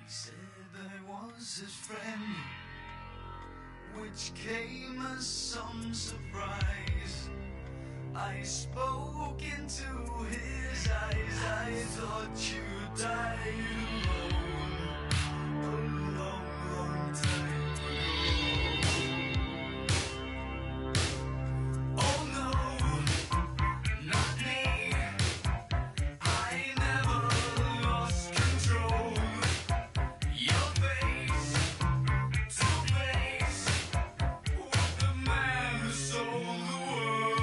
Said I was his friend, which came as some surprise. I spoke into his eyes. I thought you died alone a long, long time ago. Oh no, not me. I never lost control. Your face to face with the man who sold the world.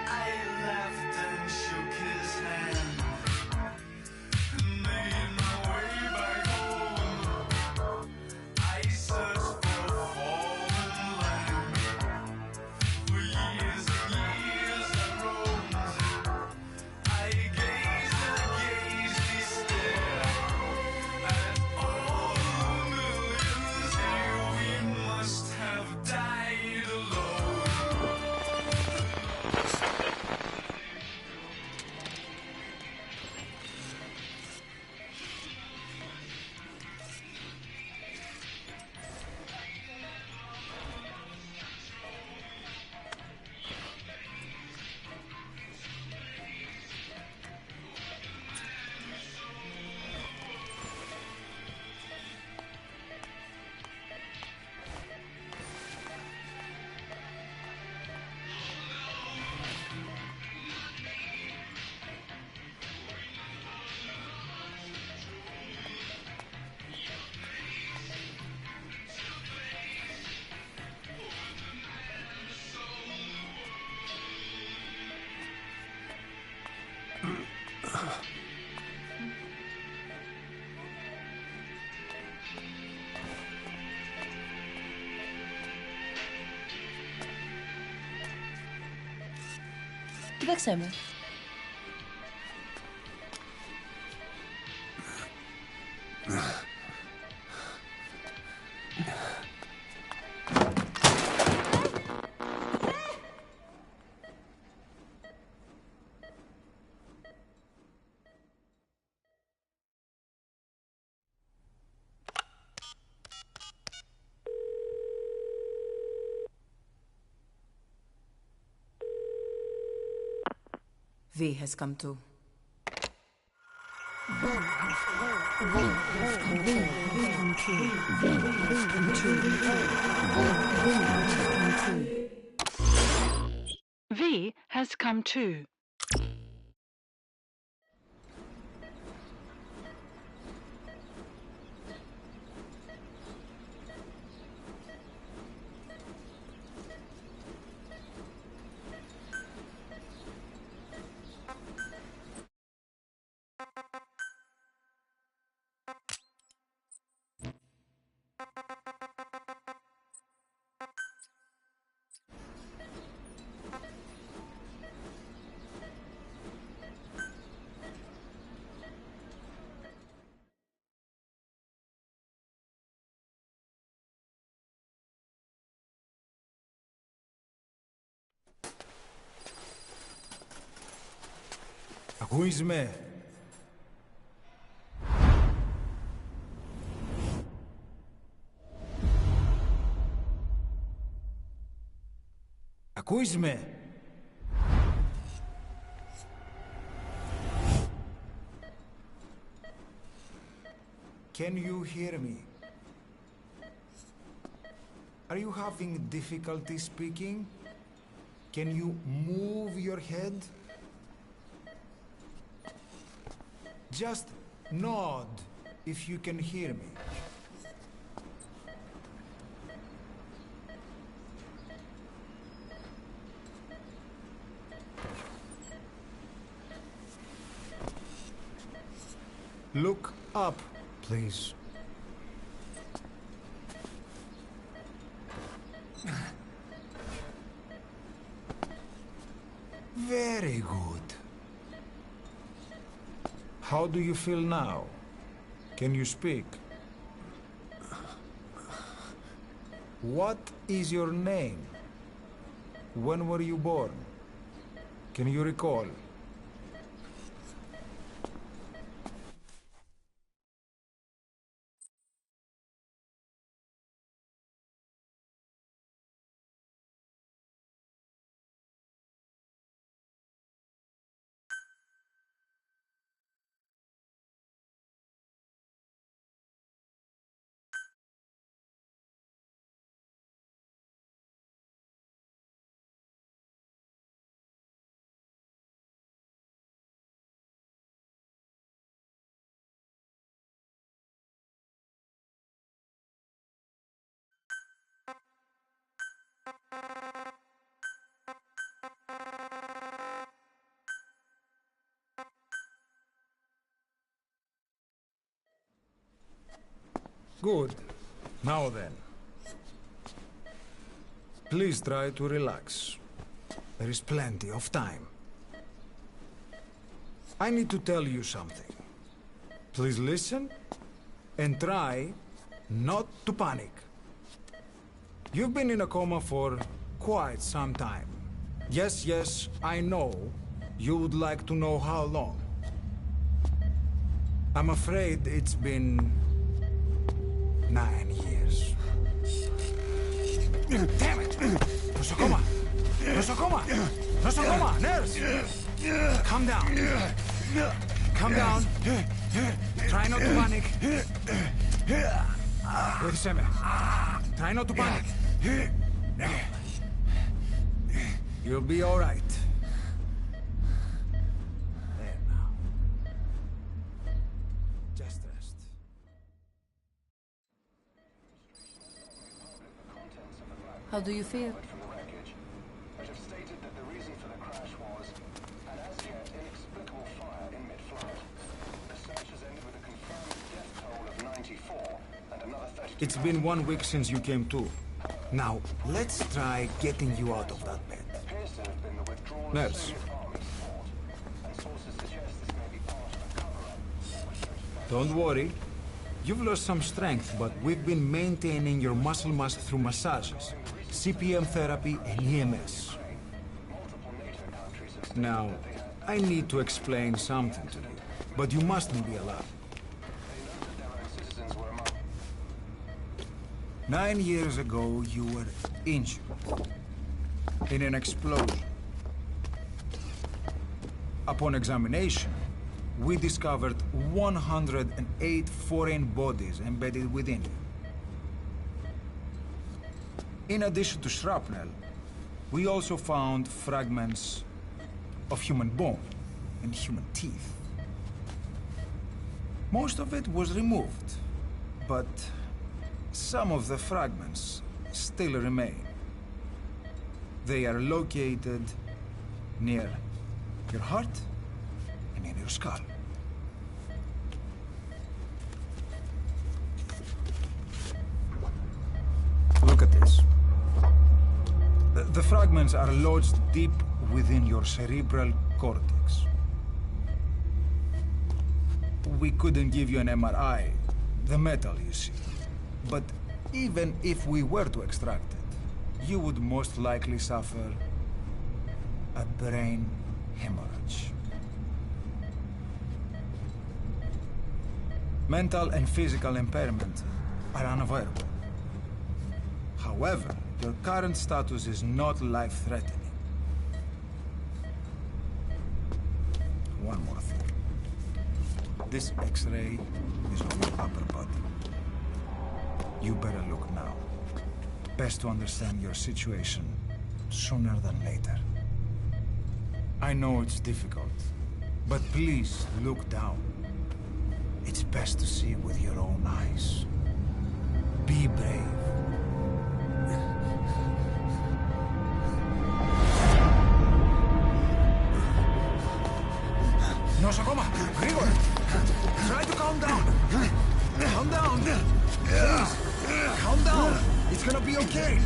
I laughed and shook his hand and made my way back home. I searched for fallen land. For years and years I roamed. I gazed stare at all the millions here. We must have died alone. Onde é que chama? V has come too. V has come too. Ακούεις με? Ακούεις με? Can you hear me? Are you having difficulty speaking? Can you move your head? Just nod if you can hear me. Look up, please. Very good. How do you feel now? Can you speak? What is your name? When were you born? Can you recall? Good. Now then. Please try to relax. There is plenty of time. I need to tell you something. Please listen and try not to panic. You've been in a coma for quite some time. Yes, I know you would like to know how long. I'm afraid it's been 9 years. Damn it! Nosocoma! Nosocoma! Nosocoma! Nurse! Calm down. Calm down. Try not to panic. Wait a second. Try not to panic. Now. You'll be all right. There now. Just rest. How do you feel? From the wreckage, which have stated that the reason for the crash was an as-yet inexplicable fire in mid-flight. The search has ended with a confirmed death toll of 94 and another 32. It's been 1 week since you came to. Now, let's try getting you out of that bed. Appears to have been the withdrawal Nurse. of Soviet army support, and sources suggest this may be part of a cover-up. Don't worry. You've lost some strength, but we've been maintaining your muscle mass through massages, CPM therapy, and EMS. Multiple NATO countries have Now, I need to explain something to you, but you mustn't be alarmed. their own citizens were among 9 years ago, you were injured in an explosion. Upon examination, we discovered 108 foreign bodies embedded within you. In addition to shrapnel, we also found fragments of human bone and human teeth. Most of it was removed, but some of the fragments still remain. They are located near your heart and in your skull. Look at this. The fragments are lodged deep within your cerebral cortex. We couldn't give you an MRI, the metal, you see. But even if we were to extract it, you would most likely suffer a brain hemorrhage. Mental and physical impairment are unavoidable. However, your current status is not life-threatening. One more thing. This X-ray is of your upper body. You better look now. Best to understand your situation sooner than later. I know it's difficult, but please look down. It's best to see with your own eyes. Be brave. Nosocoma! Grigor! Try to calm down! Calm down! Please! Calm down! It's gonna be okay!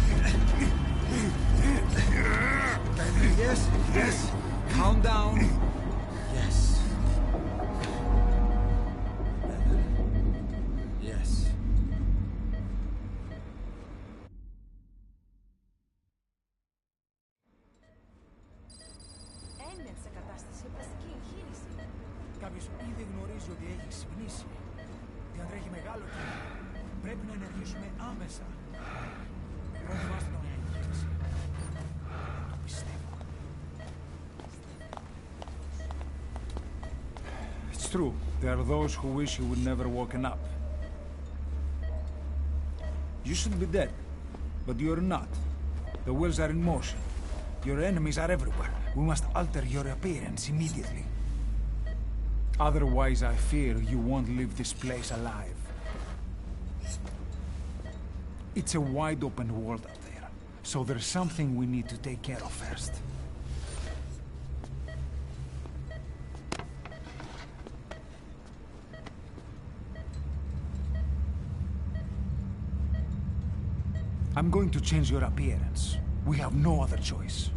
Yes! Calm down! Yes. Yes. έχει ξυπνήσει. Διατρέχει μεγάλο κίνδυνο. Πρέπει να ενεργήσουμε άμεσα. Προετοιμάστε τον για εγγύηση. Το πιστεύω. It's true. There are those who wish you would never woken up. You should be dead, but you're not. The wheels are in motion. Your enemies are everywhere. We must alter your appearance immediately. Otherwise, I fear you won't leave this place alive. It's a wide open world out there, so there's something we need to take care of first. I'm going to change your appearance. We have no other choice.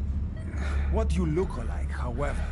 What you look like, however,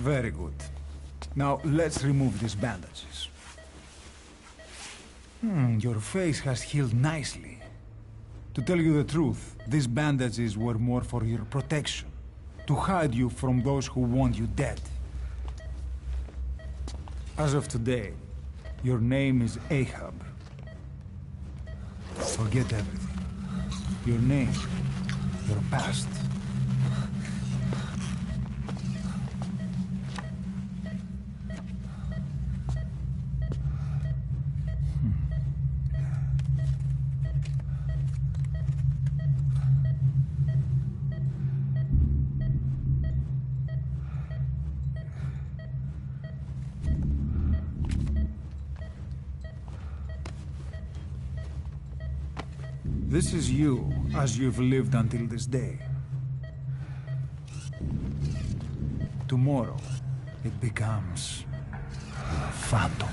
Very good. Now, let's remove these bandages. Your face has healed nicely. To tell you the truth, these bandages were more for your protection, to hide you from those who want you dead. As of today, your name is Ahab. Forget everything. Your name, your past. This is you, as you've lived until this day. Tomorrow, it becomes a phantom.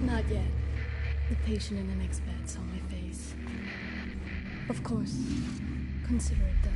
Not yet. The patient in the next bed saw my face. Of course. Consider it done.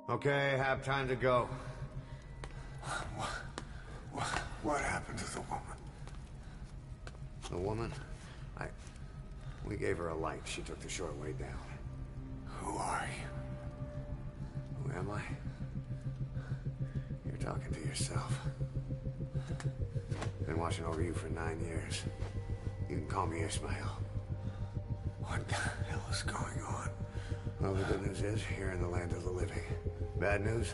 Okay, have time to go. What happened to the woman? The woman? We gave her a light. She took the short way down. Who are you? Who am I? You're talking to yourself. Been watching over you for 9 years. You can call me Ishmael. What the hell is going on? Well, the good news is, you're in the land of the living. Bad news?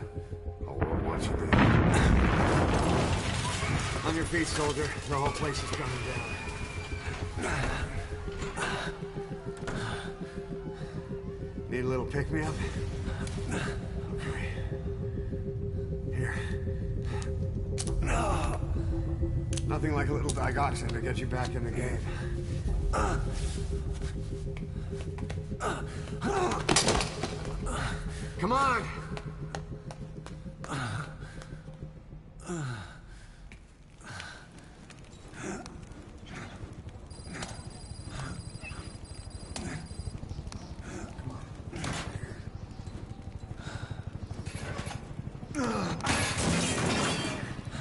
The world wants you dead. On your feet, soldier. The whole place is coming down. Need a little pick-me-up? Okay. Here. Nothing like a little digoxin to get you back in the game. Come on!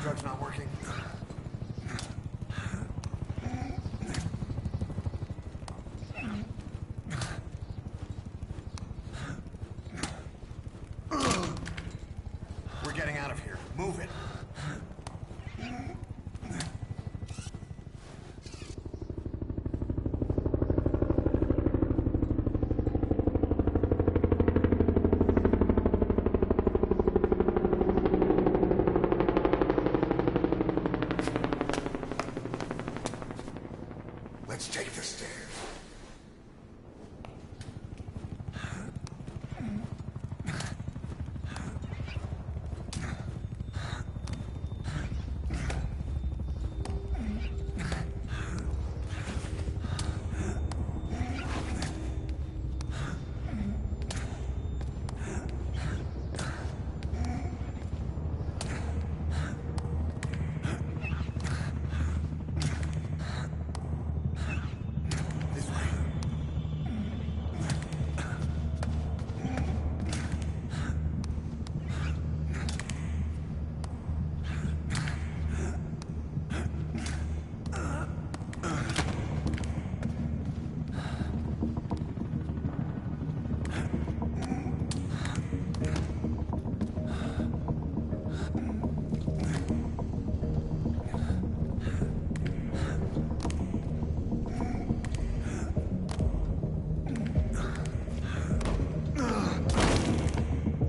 Drug's not working. We're getting out of here. Move it. Let's take the stairs. This way.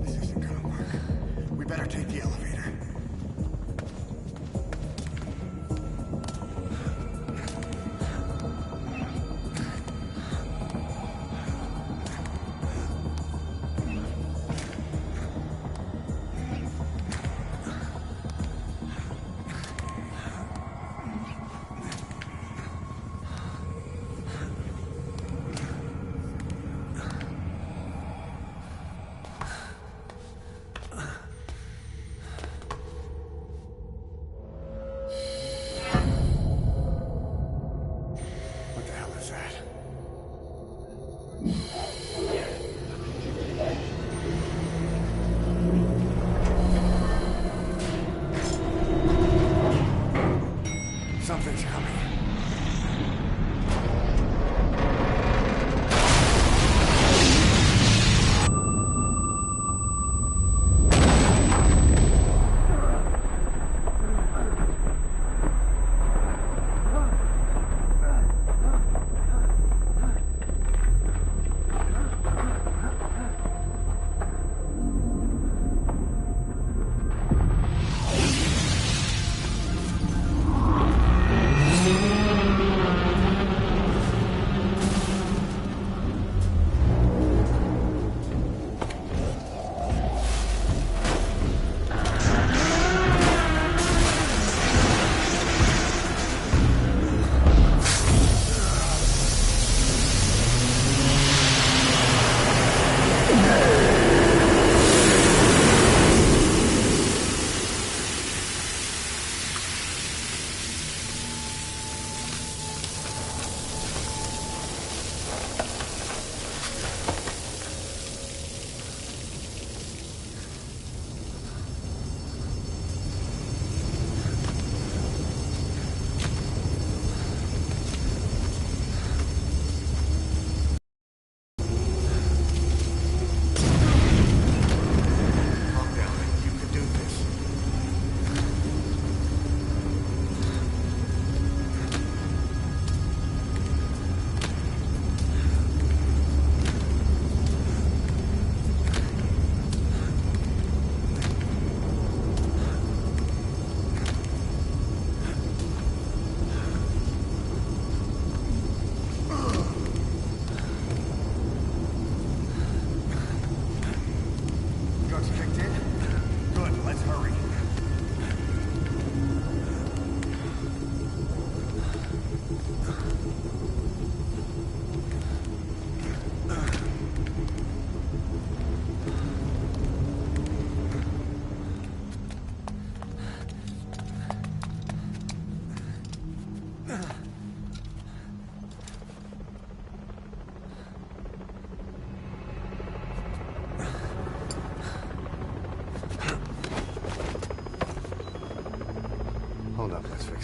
This isn't gonna work. We better take the elevator. What the hell is that? Something's coming.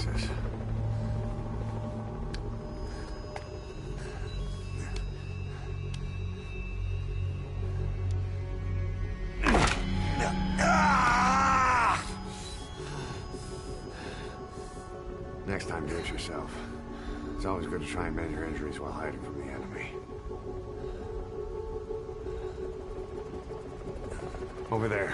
access. Next time, do it yourself. It's always good to try and mend your injuries while hiding from the enemy. Over there.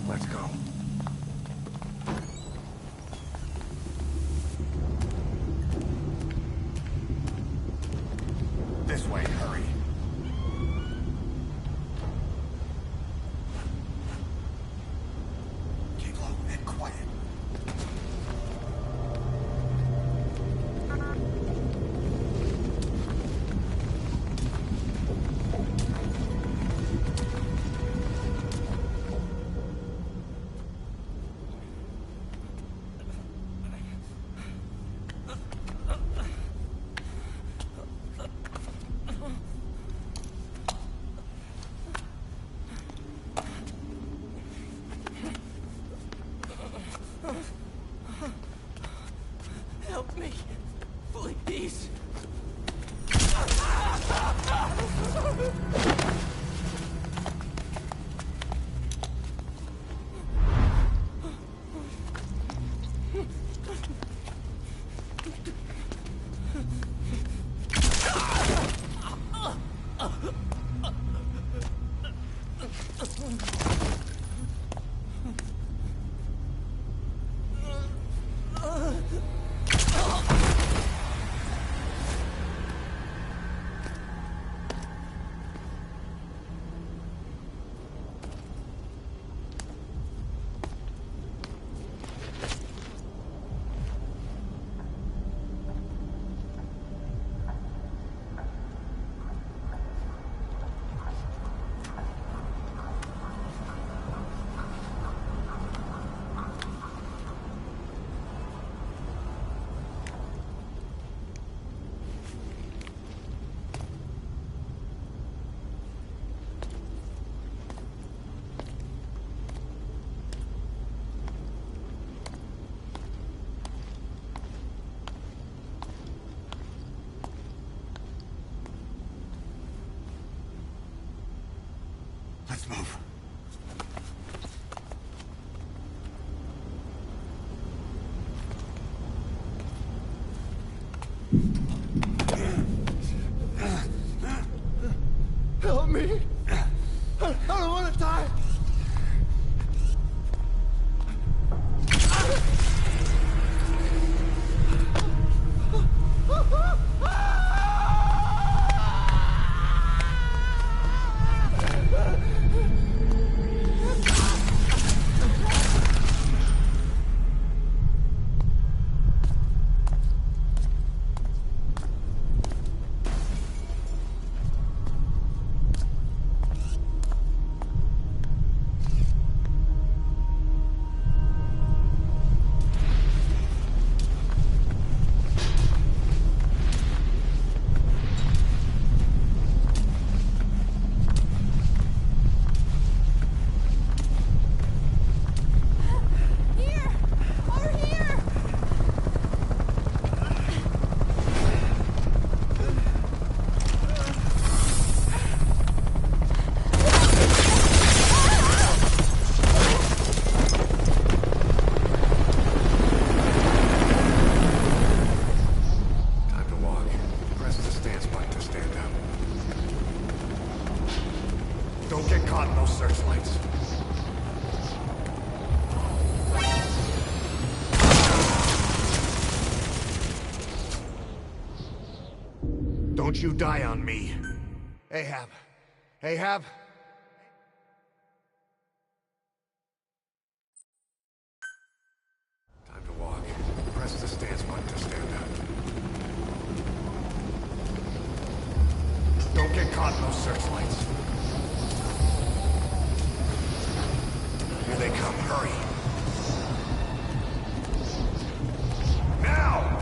Let's go. This way, hurry. Keep low and quiet. Help me, please. Let's move. Help me. I don't want to die. Don't get caught in those searchlights. Don't you die on me. Ahab. Ahab? Time to walk. Press the stance button to stand up. Don't get caught in those searchlights. Here they come, hurry. Now!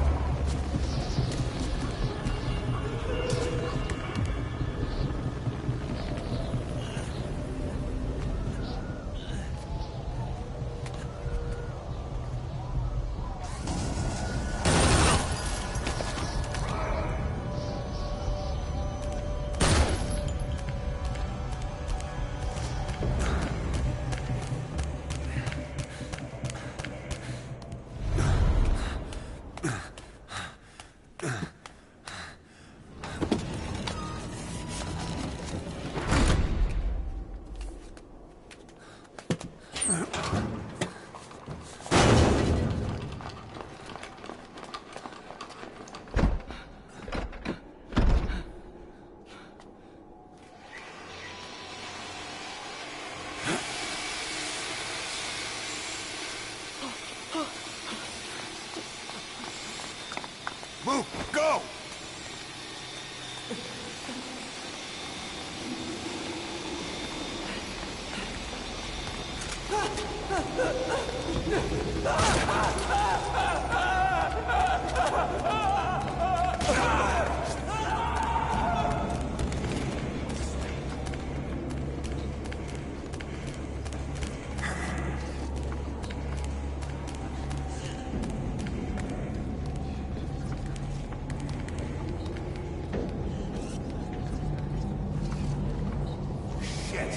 Move! Go! Shit!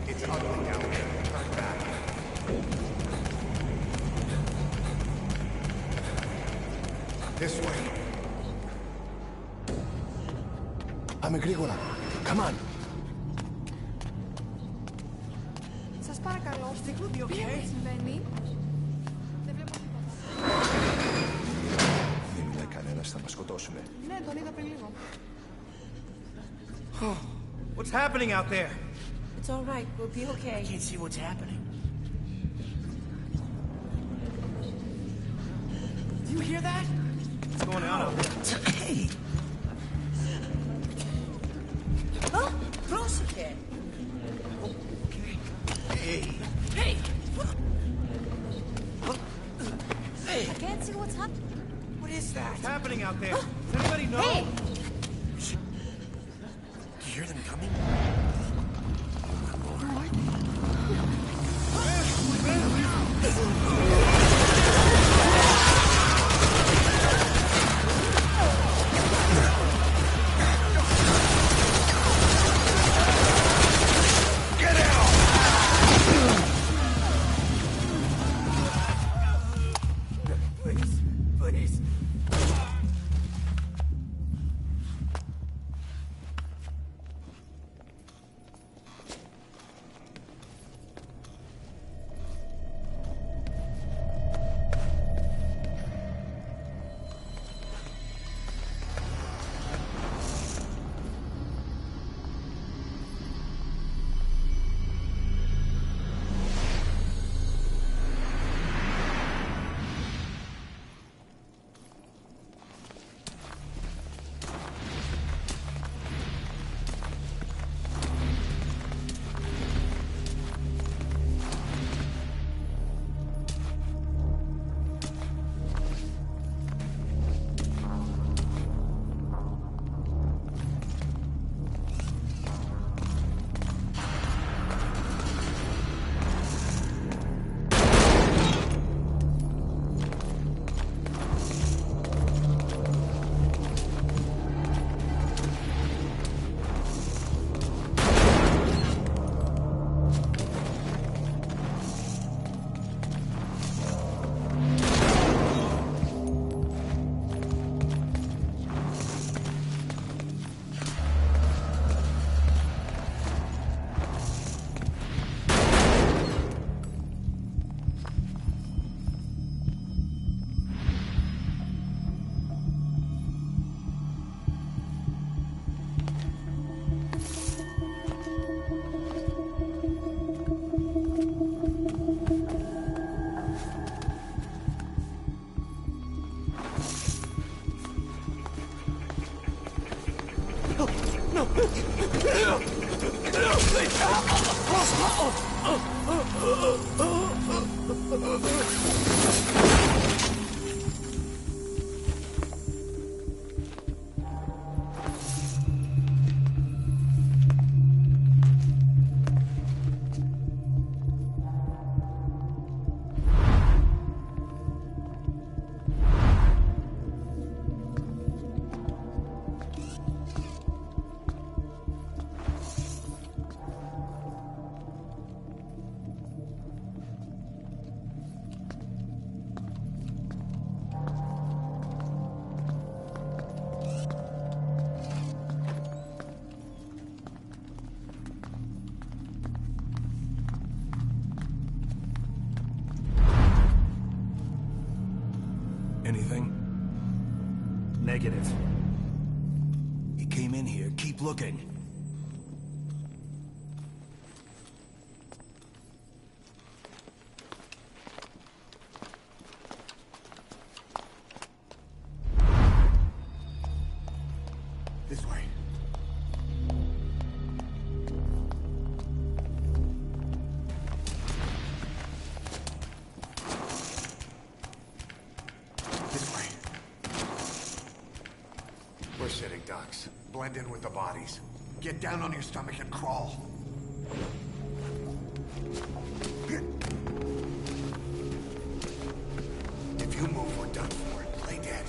It's ugly down there. Turn back. This way. Πάμε γρήγορα. Come on. Σας παρακαλώ. Τι συμβαίνει? Δεν βλέπω τίποτα. Δεν μιλάει κανένας, θα μας σκοτώσουνε. Ναι, τον είδα πριν λίγο. What's happening out there? It's all right. We'll be okay. I can't see what's happening. Do you hear that? What's going on out there? Hey! Huh? Close again. Okay. Hey! Hey! Hey! I can't see what's happening. What is that? What's happening out there? Does anybody know? Hey! Do you hear them coming? Please, please. Anything? Negative. He came in here. Keep looking. This way. This way. We're sitting ducks. Blend in with the bodies. Get down on your stomach and crawl. If you move, we're done for. Play dead.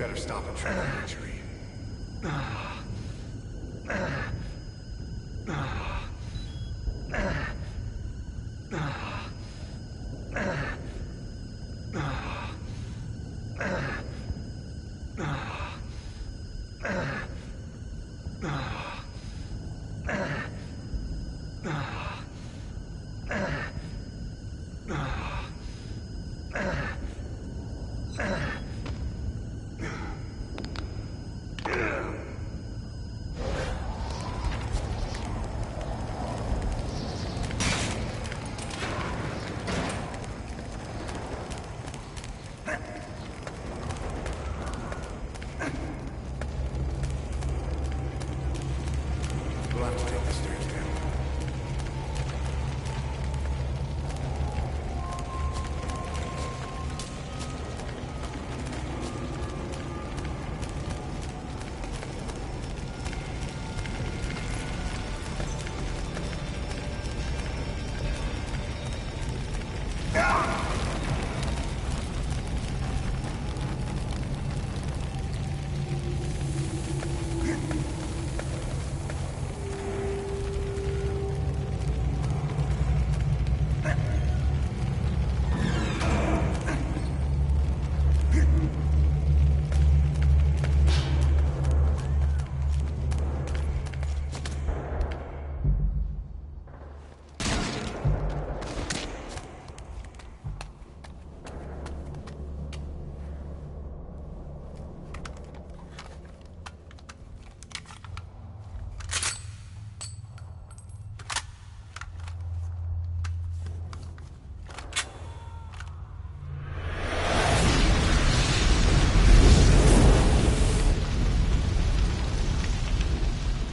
better stop and treat that injury. We'll have to take the stairs down.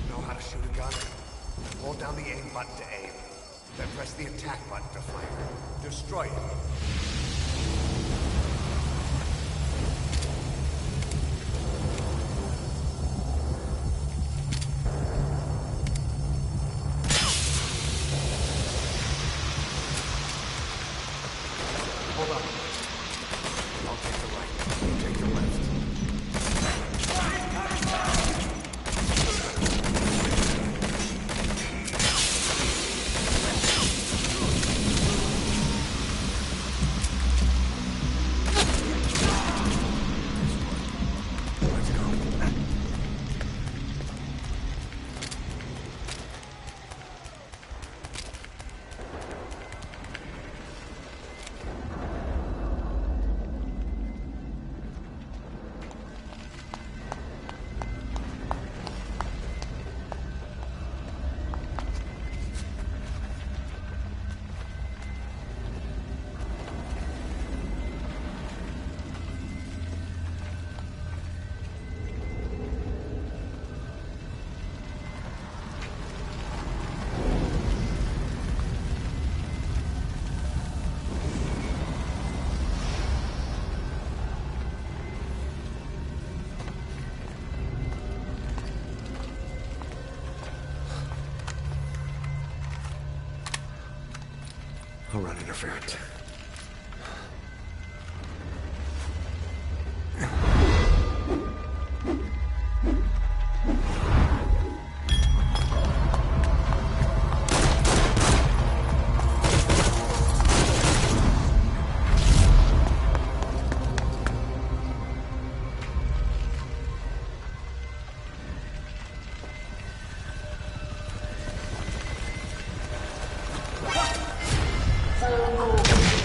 Know how to shoot a gun? Hold down the aim button to aim. Then press the attack button to fire. Destroy it. Hold on. I'll take the right. You take the left. Let's go. I'll run interference. Full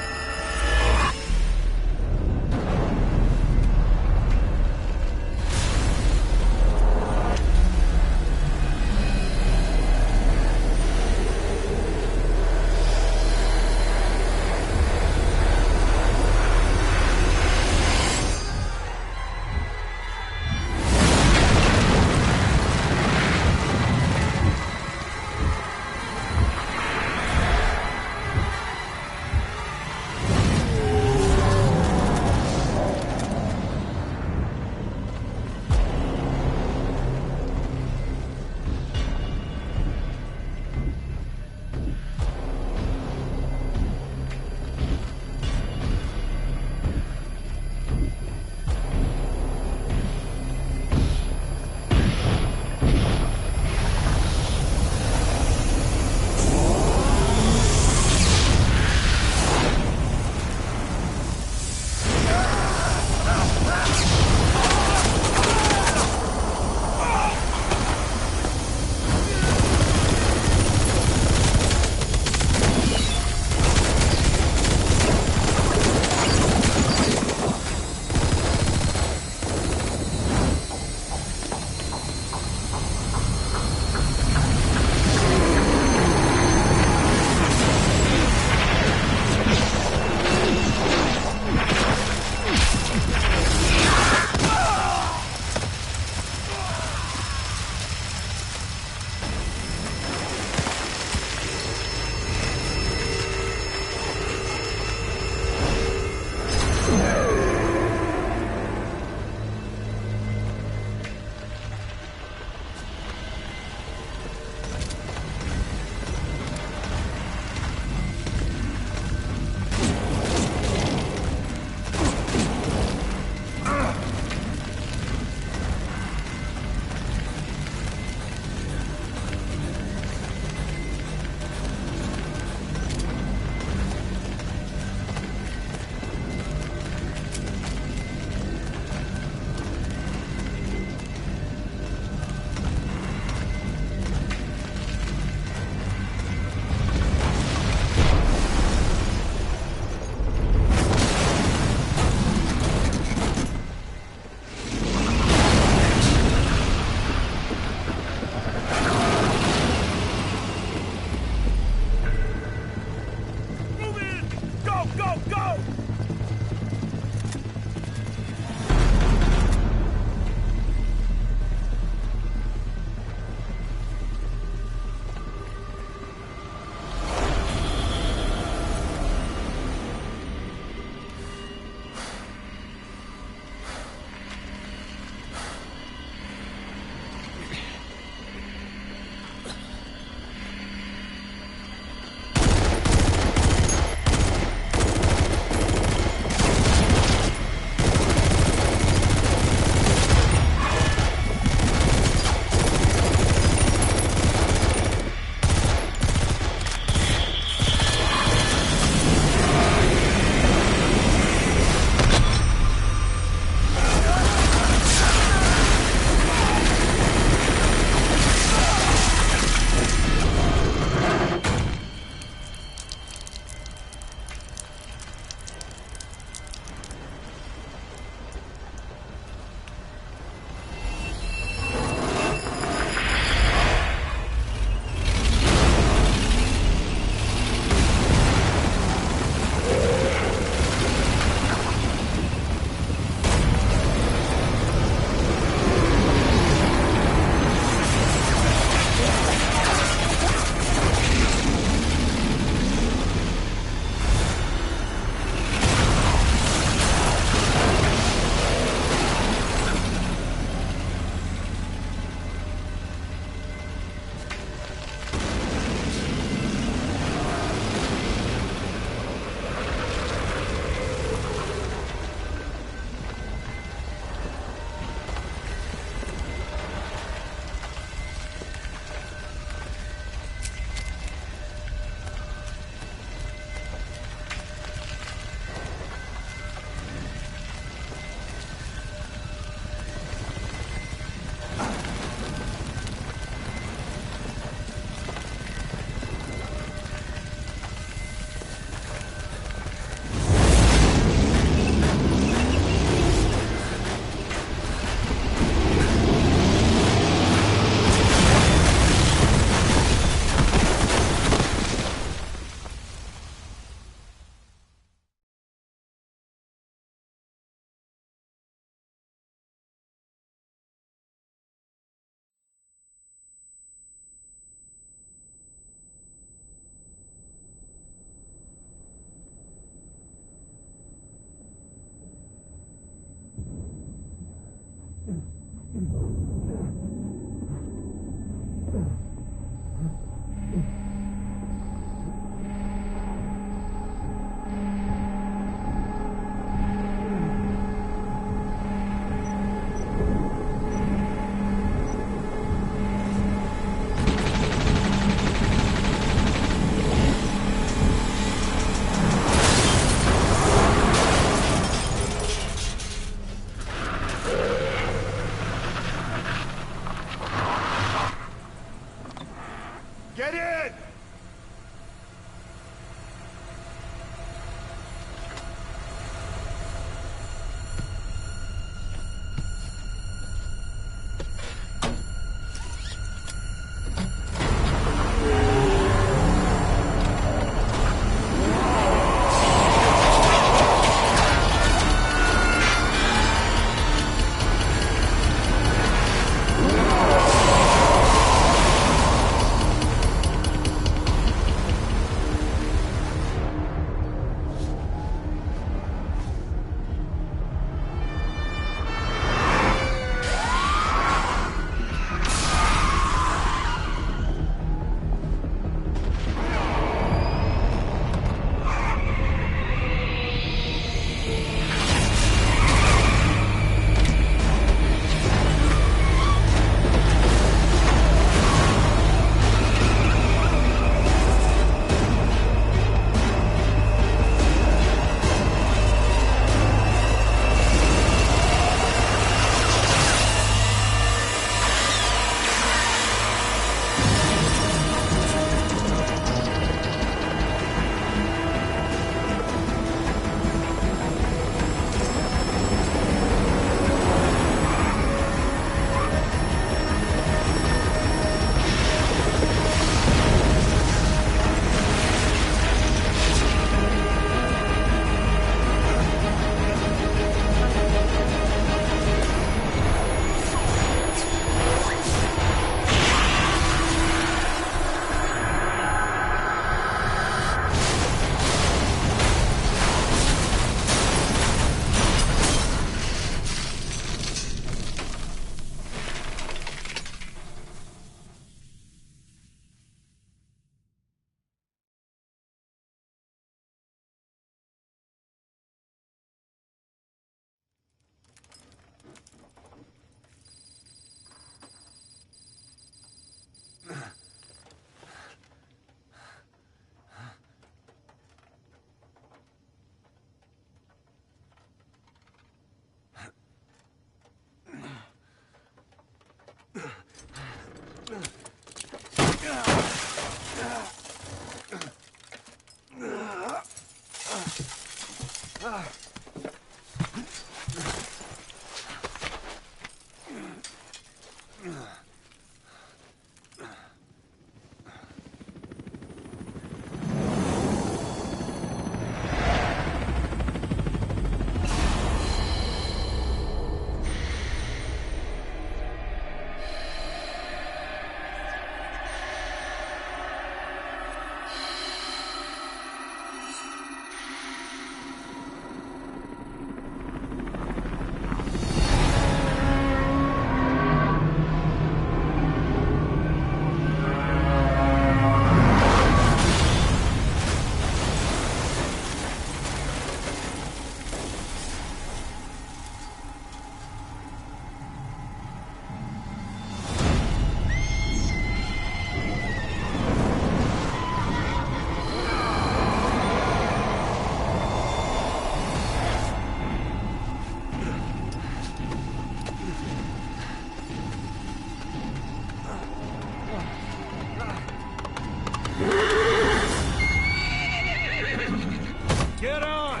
Get on!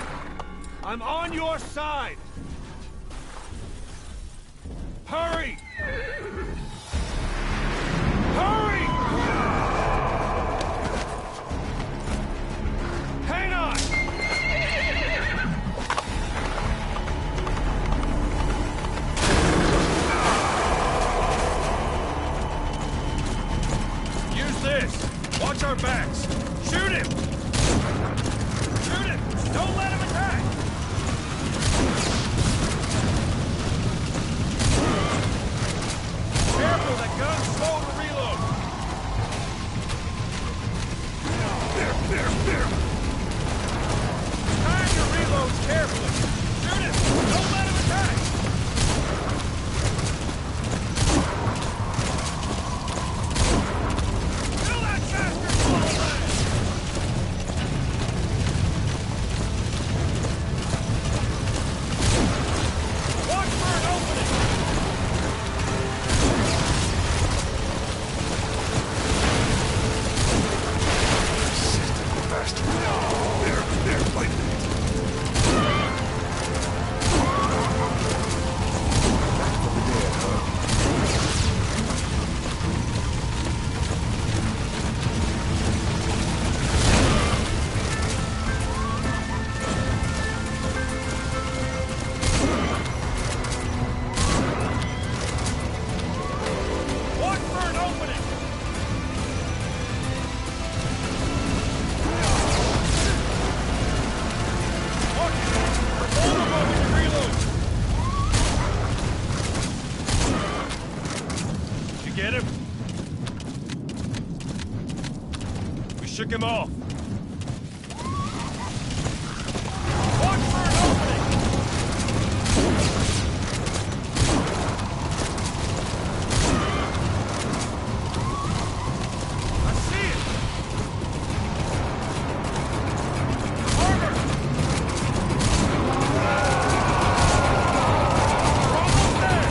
I'm on your side! Hurry! Hurry! Hang on! Use this! Watch our backs! Shoot him! Shoot him! Don't let him attack! Careful, that gun's slow to reload! Time your reloads carefully! Shoot him! Don't let him attack! Kill that bastard full of lead! Watch for an opening! Bastard. There, fight me. Back from the dead, huh? Watch for an opening! Watch! Hold him over the reload! Did you get him? We shook him off. Watch for an opening! I see it! Armor! We're almost there!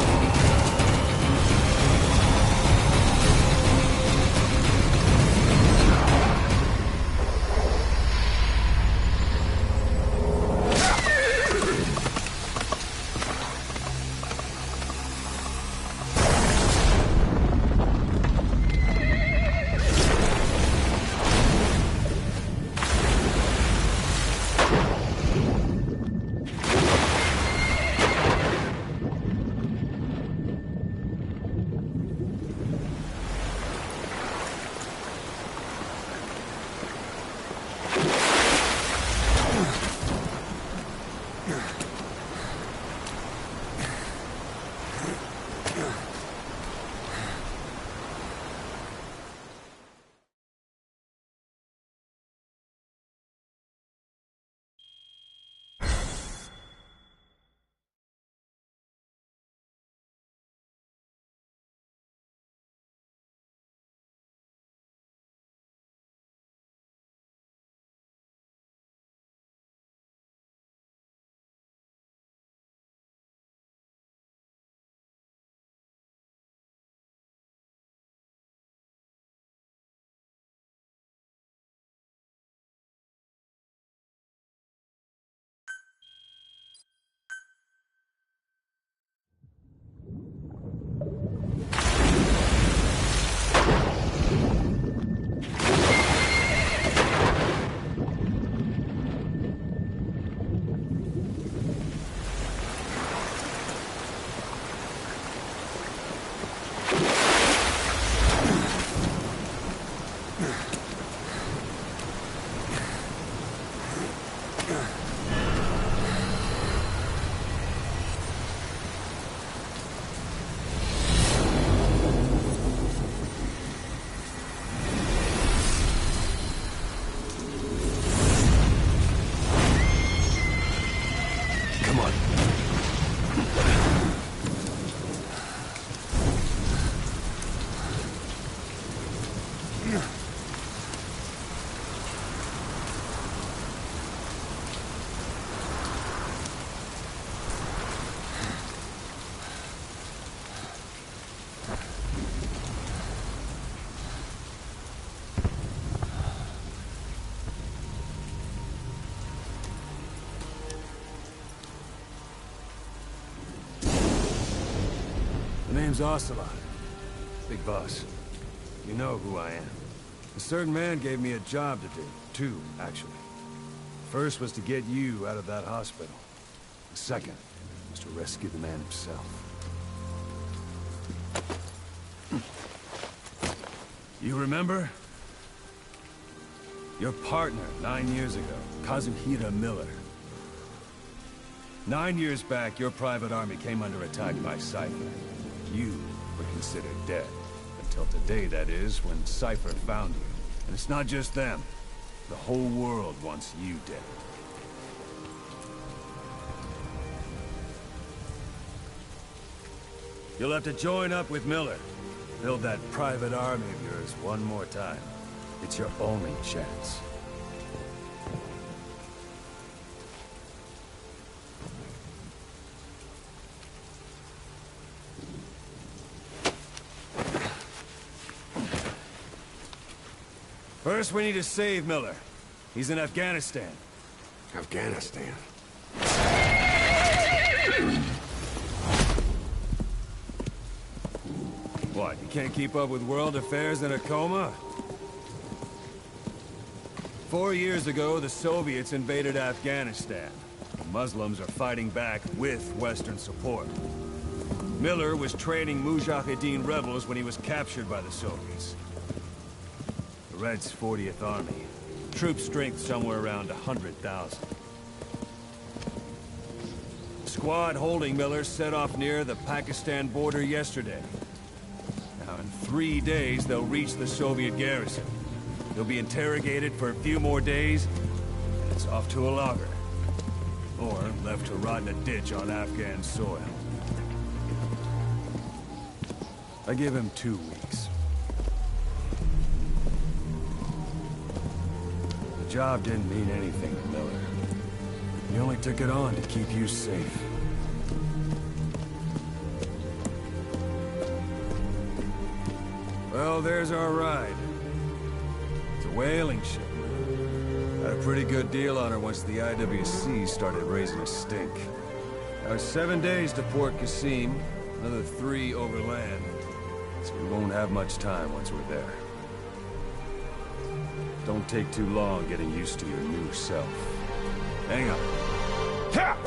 name's Ocelot. Big boss. You know who I am. A certain man gave me a job to do. Two, actually. First was to get you out of that hospital. The second was to rescue the man himself. You remember? Your partner 9 years ago, Kazuhira Miller. 9 years back, your private army came under attack by Cypher. You were considered dead. Until today, that is, when Cypher found you. And it's not just them. The whole world wants you dead. You'll have to join up with Miller. Build that private army of yours one more time. It's your only chance. First, we need to save Miller. He's in Afghanistan. Afghanistan? What, you can't keep up with world affairs in a coma? 4 years ago, the Soviets invaded Afghanistan. The Muslims are fighting back with Western support. Miller was training Mujahideen rebels when he was captured by the Soviets. The Reds' 40th Army. Troop strength somewhere around 100,000. Squad holding Miller set off near the Pakistan border yesterday. Now, in 3 days, they'll reach the Soviet garrison. He'll be interrogated for a few more days, and it's off to a lager. Or left to rot in a ditch on Afghan soil. I give him 2 weeks. The job didn't mean anything to Miller. He only took it on to keep you safe. Well, there's our ride. It's a whaling ship. Had a pretty good deal on her once the IWC started raising a stink. Now, 7 days to Port Qasim, another 3 overland. So we won't have much time once we're there. Don't take too long getting used to your new self. Hang on. Ha!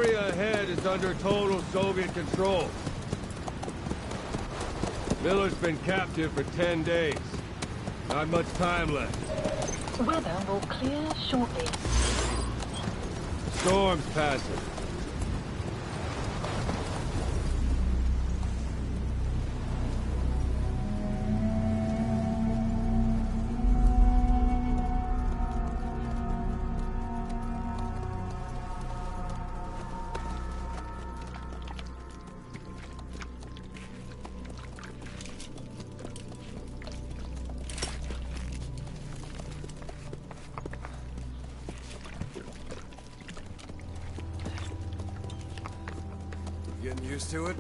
area ahead is under total Soviet control. Miller's been captive for 10 days. Not much time left. Weather will clear shortly. Storm's passing. Getting used to it?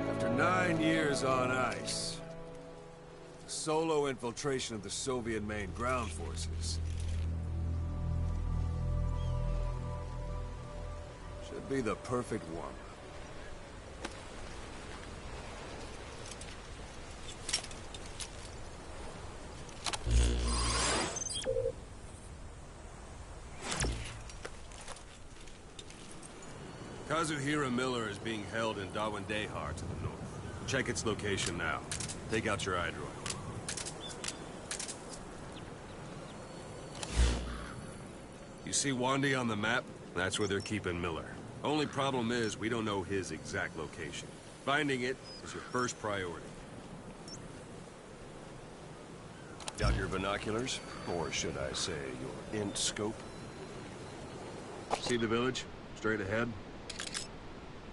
After 9 years on ice, solo infiltration of the Soviet main ground forces. Should be the perfect warm-up. Kazuhira Miller is being held in Dawandehar to the north. Check its location now. Take out your iDroid. You see Wandi on the map? That's where they're keeping Miller. Only problem is, we don't know his exact location. Finding it is your first priority. Got your binoculars? Or should I say, your int scope? See the village? Straight ahead?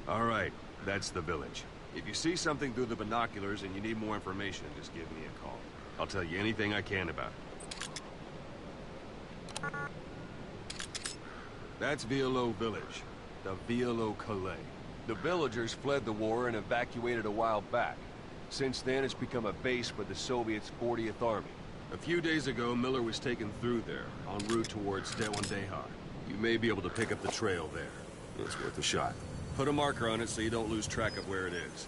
All right, that's the village. If you see something through the binoculars and you need more information, just give me a call. I'll tell you anything I can about it. That's Violo Village, the Violo Calais. The villagers fled the war and evacuated a while back. Since then, it's become a base for the Soviets' 40th Army. A few days ago, Miller was taken through there, en route towards Dawandehar. You may be able to pick up the trail there. It's worth a shot. Put a marker on it so you don't lose track of where it is.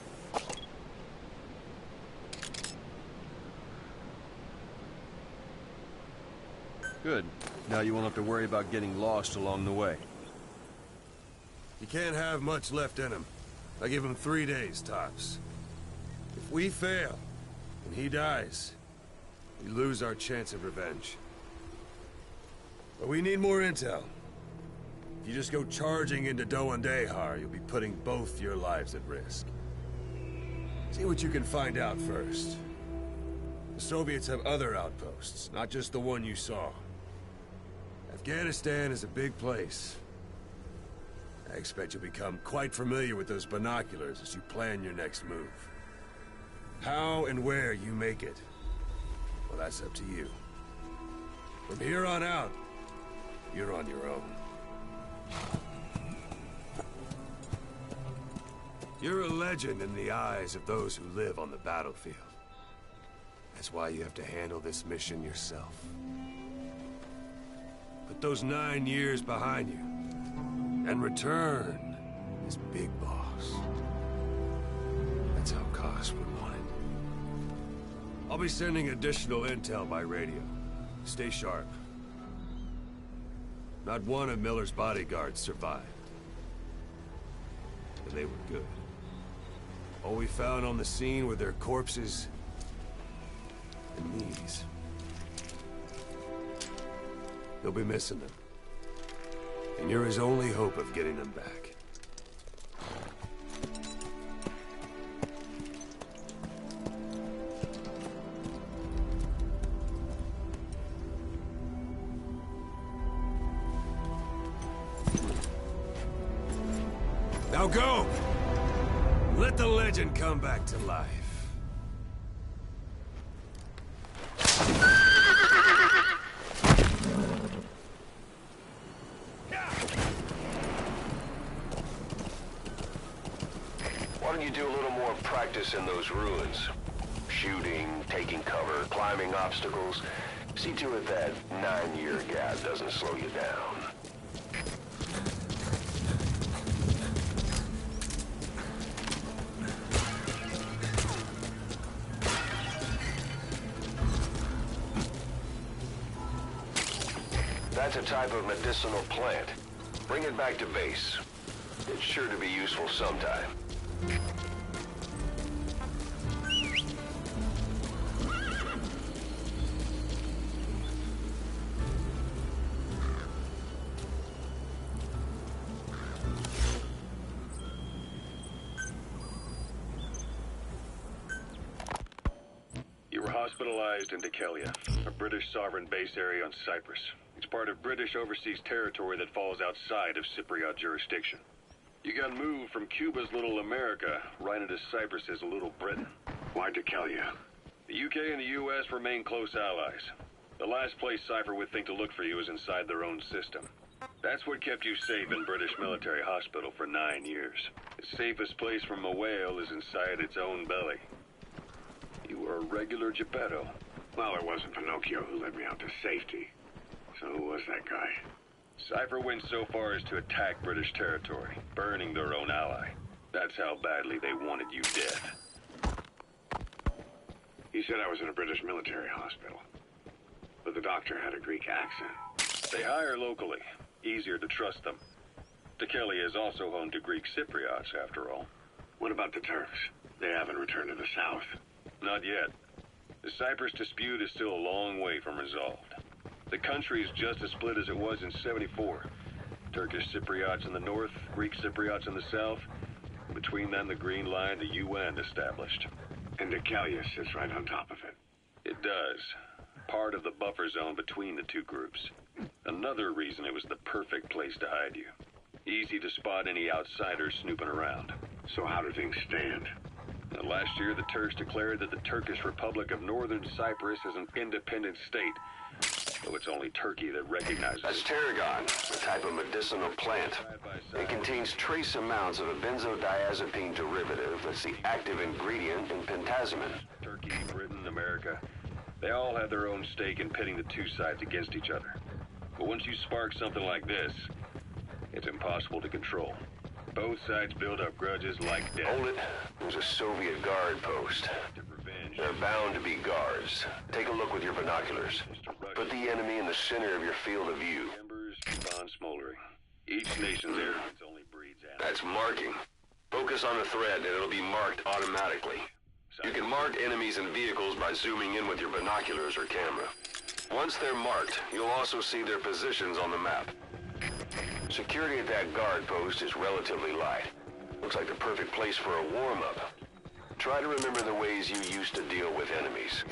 Good. Now you won't have to worry about getting lost along the way. You can't have much left in him. I give him 3 days, tops. If we fail, and he dies, we lose our chance of revenge. But we need more intel. If you just go charging into Dawandehar, you'll be putting both your lives at risk. See what you can find out first. The Soviets have other outposts, not just the one you saw. Afghanistan is a big place. I expect you'll become quite familiar with those binoculars as you plan your next move. How and where you make it, well, that's up to you. From here on out, you're on your own. You're a legend in the eyes of those who live on the battlefield. That's why you have to handle this mission yourself. Put those 9 years behind you, and return as Big Boss. That's how Koss would want it. I'll be sending additional intel by radio. Stay sharp. Not one of Miller's bodyguards survived. And they were good. All we found on the scene were their corpses and knees. They'll be missing them. And you're his only hope of getting them back. Now go! Let the legend come back to life. Why don't you do a little more practice in those ruins? Shooting, taking cover, climbing obstacles. See to it that 9-year gap doesn't slow you down. That's a type of medicinal plant. Bring it back to base. It's sure to be useful sometime. You were hospitalized in Dikelia, a British sovereign base area on Cyprus. It's part of British overseas territory that falls outside of Cypriot jurisdiction. You got moved from Cuba's Little America right into Cyprus's Little Britain. Why Dikelia? The UK and the US remain close allies. The last place Cypher would think to look for you is inside their own system. That's what kept you safe in British military hospital for 9 years. The safest place from a whale is inside its own belly. You were a regular Geppetto. Well, it wasn't Pinocchio who led me out to safety. So who was that guy? Cypher went so far as to attack British territory, burning their own ally. That's how badly they wanted you dead. He said I was in a British military hospital. But the doctor had a Greek accent. They hire locally. Easier to trust them. Dikelia is also home to Greek Cypriots, after all. What about the Turks? They haven't returned to the south. Not yet. The Cyprus dispute is still a long way from resolved. The country is just as split as it was in '74. Turkish Cypriots in the north, Greek Cypriots in the south. Between them, the Green Line, the UN established. And Dikelia sits right on top of it. It does. Part of the buffer zone between the two groups. Another reason it was the perfect place to hide you. Easy to spot any outsiders snooping around. So how do things stand? Last year, the Turks declared that the Turkish Republic of Northern Cyprus is an independent state. Though it's only Turkey that recognizes That's tarragon, a type of medicinal plant. It contains trace amounts of a benzodiazepine derivative that's the active ingredient in pentazimine. Turkey, Britain, America, they all have their own stake in pitting the two sides against each other. But once you spark something like this, it's impossible to control. Both sides build up grudges like death. Hold it. There's a Soviet guard post. They're bound to be guards. Take a look with your binoculars. Put the enemy in the center of your field of view. Embers keep on smoldering. Each nation's arrogance only breeds animals. That's marking. Focus on the thread and it'll be marked automatically. You can mark enemies and vehicles by zooming in with your binoculars or camera. Once they're marked, you'll also see their positions on the map. Security at that guard post is relatively light. Looks like the perfect place for a warm-up. Try to remember the ways you used to deal with enemies.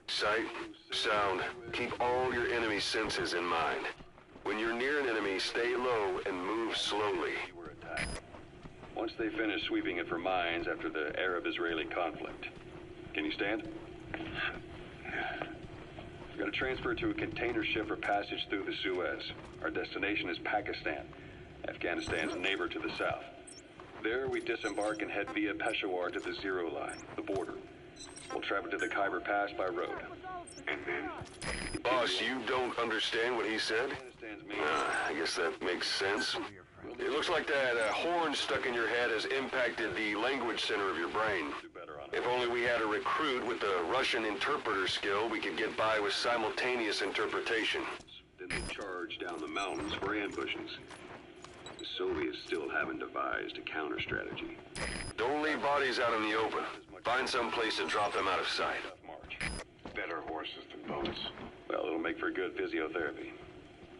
Sight, sound, keep all your enemy senses in mind. When you're near an enemy, stay low and move slowly. Once they finish sweeping it for mines after the Arab-Israeli conflict. Can you stand? We're going to transfer to a container ship for passage through the Suez. Our destination is Pakistan, Afghanistan's neighbor to the south. There, we disembark and head via Peshawar to the Zero Line, the border. We'll travel to the Khyber Pass by road. And then? Boss, you don't understand what he said? I guess that makes sense. It looks like that horn stuck in your head has impacted the language center of your brain. If only we had a recruit with the Russian interpreter skill, we could get by with simultaneous interpretation. Then they charge down the mountains for ambushes. The Soviets still haven't devised a counter-strategy. Don't leave bodies out in the open. Find some place to drop them out of sight. Better horses than boats. Well, it'll make for good physiotherapy.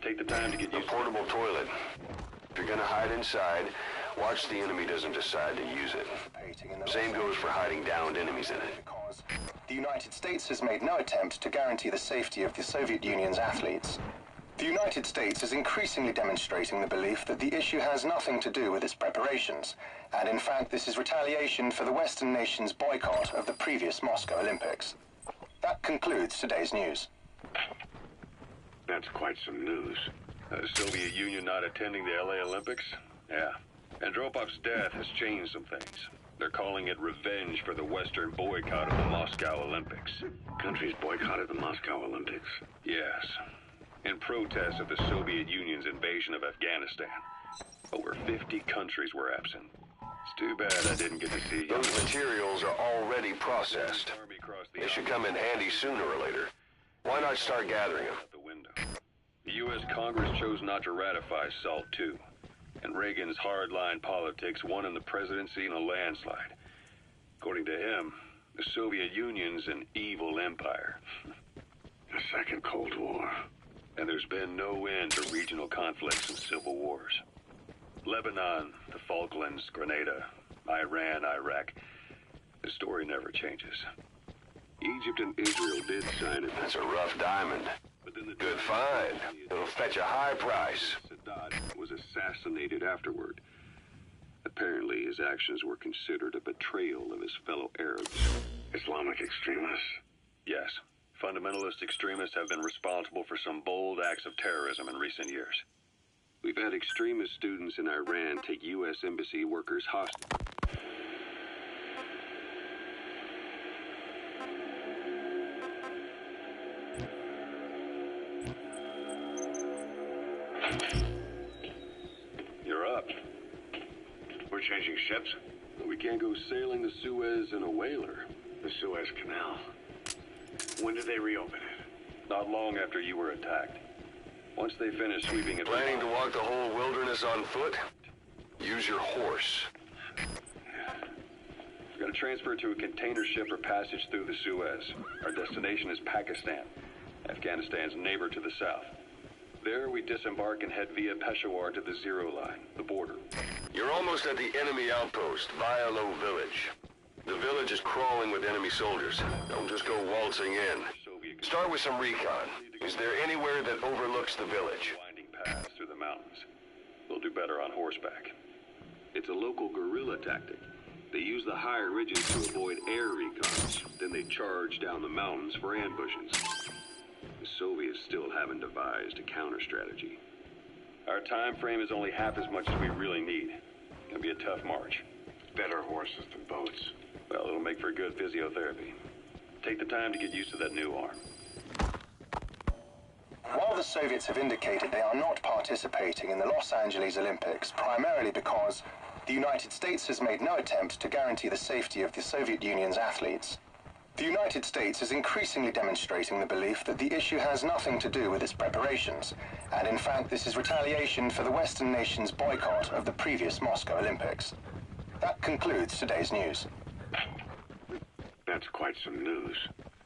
Take the time to get used to a portable toilet. If you're gonna hide inside, watch the enemy doesn't decide to use it. Same goes for hiding downed enemies in it. Because the United States has made no attempt to guarantee the safety of the Soviet Union's athletes. The United States is increasingly demonstrating the belief that the issue has nothing to do with its preparations, and in fact this is retaliation for the Western nations' boycott of the previous Moscow Olympics. That concludes today's news. That's quite some news. The Soviet Union not attending the LA Olympics? Yeah. Andropov's death has changed some things. They're calling it revenge for the Western boycott of the Moscow Olympics. Countries boycotted the Moscow Olympics? Yes. In protest of the Soviet Union's invasion of Afghanistan. Over 50 countries were absent. It's too bad I didn't get to see you. Those materials are already processed. They should come in handy sooner or later. Why not start gathering them? The U.S. Congress chose not to ratify SALT II, and Reagan's hardline politics won him the presidency in a landslide. According to him, the Soviet Union's an evil empire. A second Cold War. And there's been no end to regional conflicts and civil wars. Lebanon, the Falklands, Grenada, Iran, Iraq. The story never changes. Egypt and Israel did sign it. That's a rough diamond. Good find. It'll fetch a high price. Sadat was assassinated afterward. Apparently, his actions were considered a betrayal of his fellow Arabs. Islamic extremists? Yes. Fundamentalist extremists have been responsible for some bold acts of terrorism in recent years. We've had extremist students in Iran take U.S. embassy workers hostage. You're up. We're changing ships? We can't go sailing the Suez in a whaler. The Suez Canal. When did they reopen it? Not long after you were attacked. Once they finish sweeping it... Planning to walk the whole wilderness on foot? Use your horse. We're gonna transfer to a container ship or passage through the Suez. Our destination is Pakistan, Afghanistan's neighbor to the south. There, we disembark and head via Peshawar to the Zero Line, the border. You're almost at the enemy outpost, Vialo Village. The village is crawling with enemy soldiers. Don't just go waltzing in. Start with some recon. Is there anywhere that overlooks the village? Winding paths through the mountains. We'll do better on horseback. It's a local guerrilla tactic. They use the higher ridges to avoid air recons. Then they charge down the mountains for ambushes. The Soviets still haven't devised a counter-strategy. Our time frame is only half as much as we really need. It'll be a tough march. Better horses than boats. Well, it'll make for good physiotherapy. Take the time to get used to that new arm. While the Soviets have indicated they are not participating in the Los Angeles Olympics, primarily because the United States has made no attempt to guarantee the safety of the Soviet Union's athletes, the United States is increasingly demonstrating the belief that the issue has nothing to do with its preparations, and in fact this is retaliation for the Western nations' boycott of the previous Moscow Olympics. That concludes today's news. That's quite some news.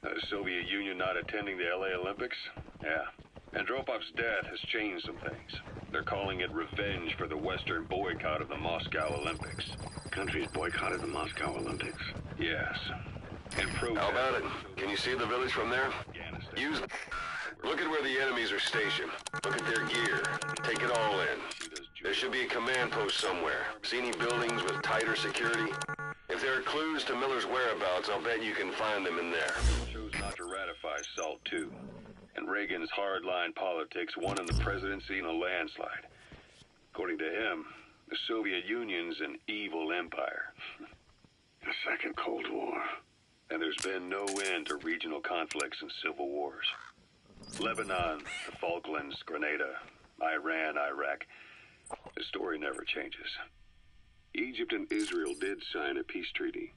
The Soviet Union not attending the LA Olympics? Yeah. Andropov's death has changed some things. They're calling it revenge for the Western boycott of the Moscow Olympics. Countries boycotted the Moscow Olympics? Yes. In protest... How about it? Can you see the village from there? Use... Look at where the enemies are stationed. Look at their gear. Take it all in. There should be a command post somewhere. See any buildings with tighter security? If there are clues to Miller's whereabouts, I'll bet you can find them in there. Chose not to ratify SALT II, and Reagan's hardline politics won him the presidency in a landslide. According to him, the Soviet Union's an evil empire. A second Cold War. And there's been no end to regional conflicts and civil wars. Lebanon, the Falklands, Grenada, Iran, Iraq. The story never changes. Egypt and Israel did sign a peace treaty.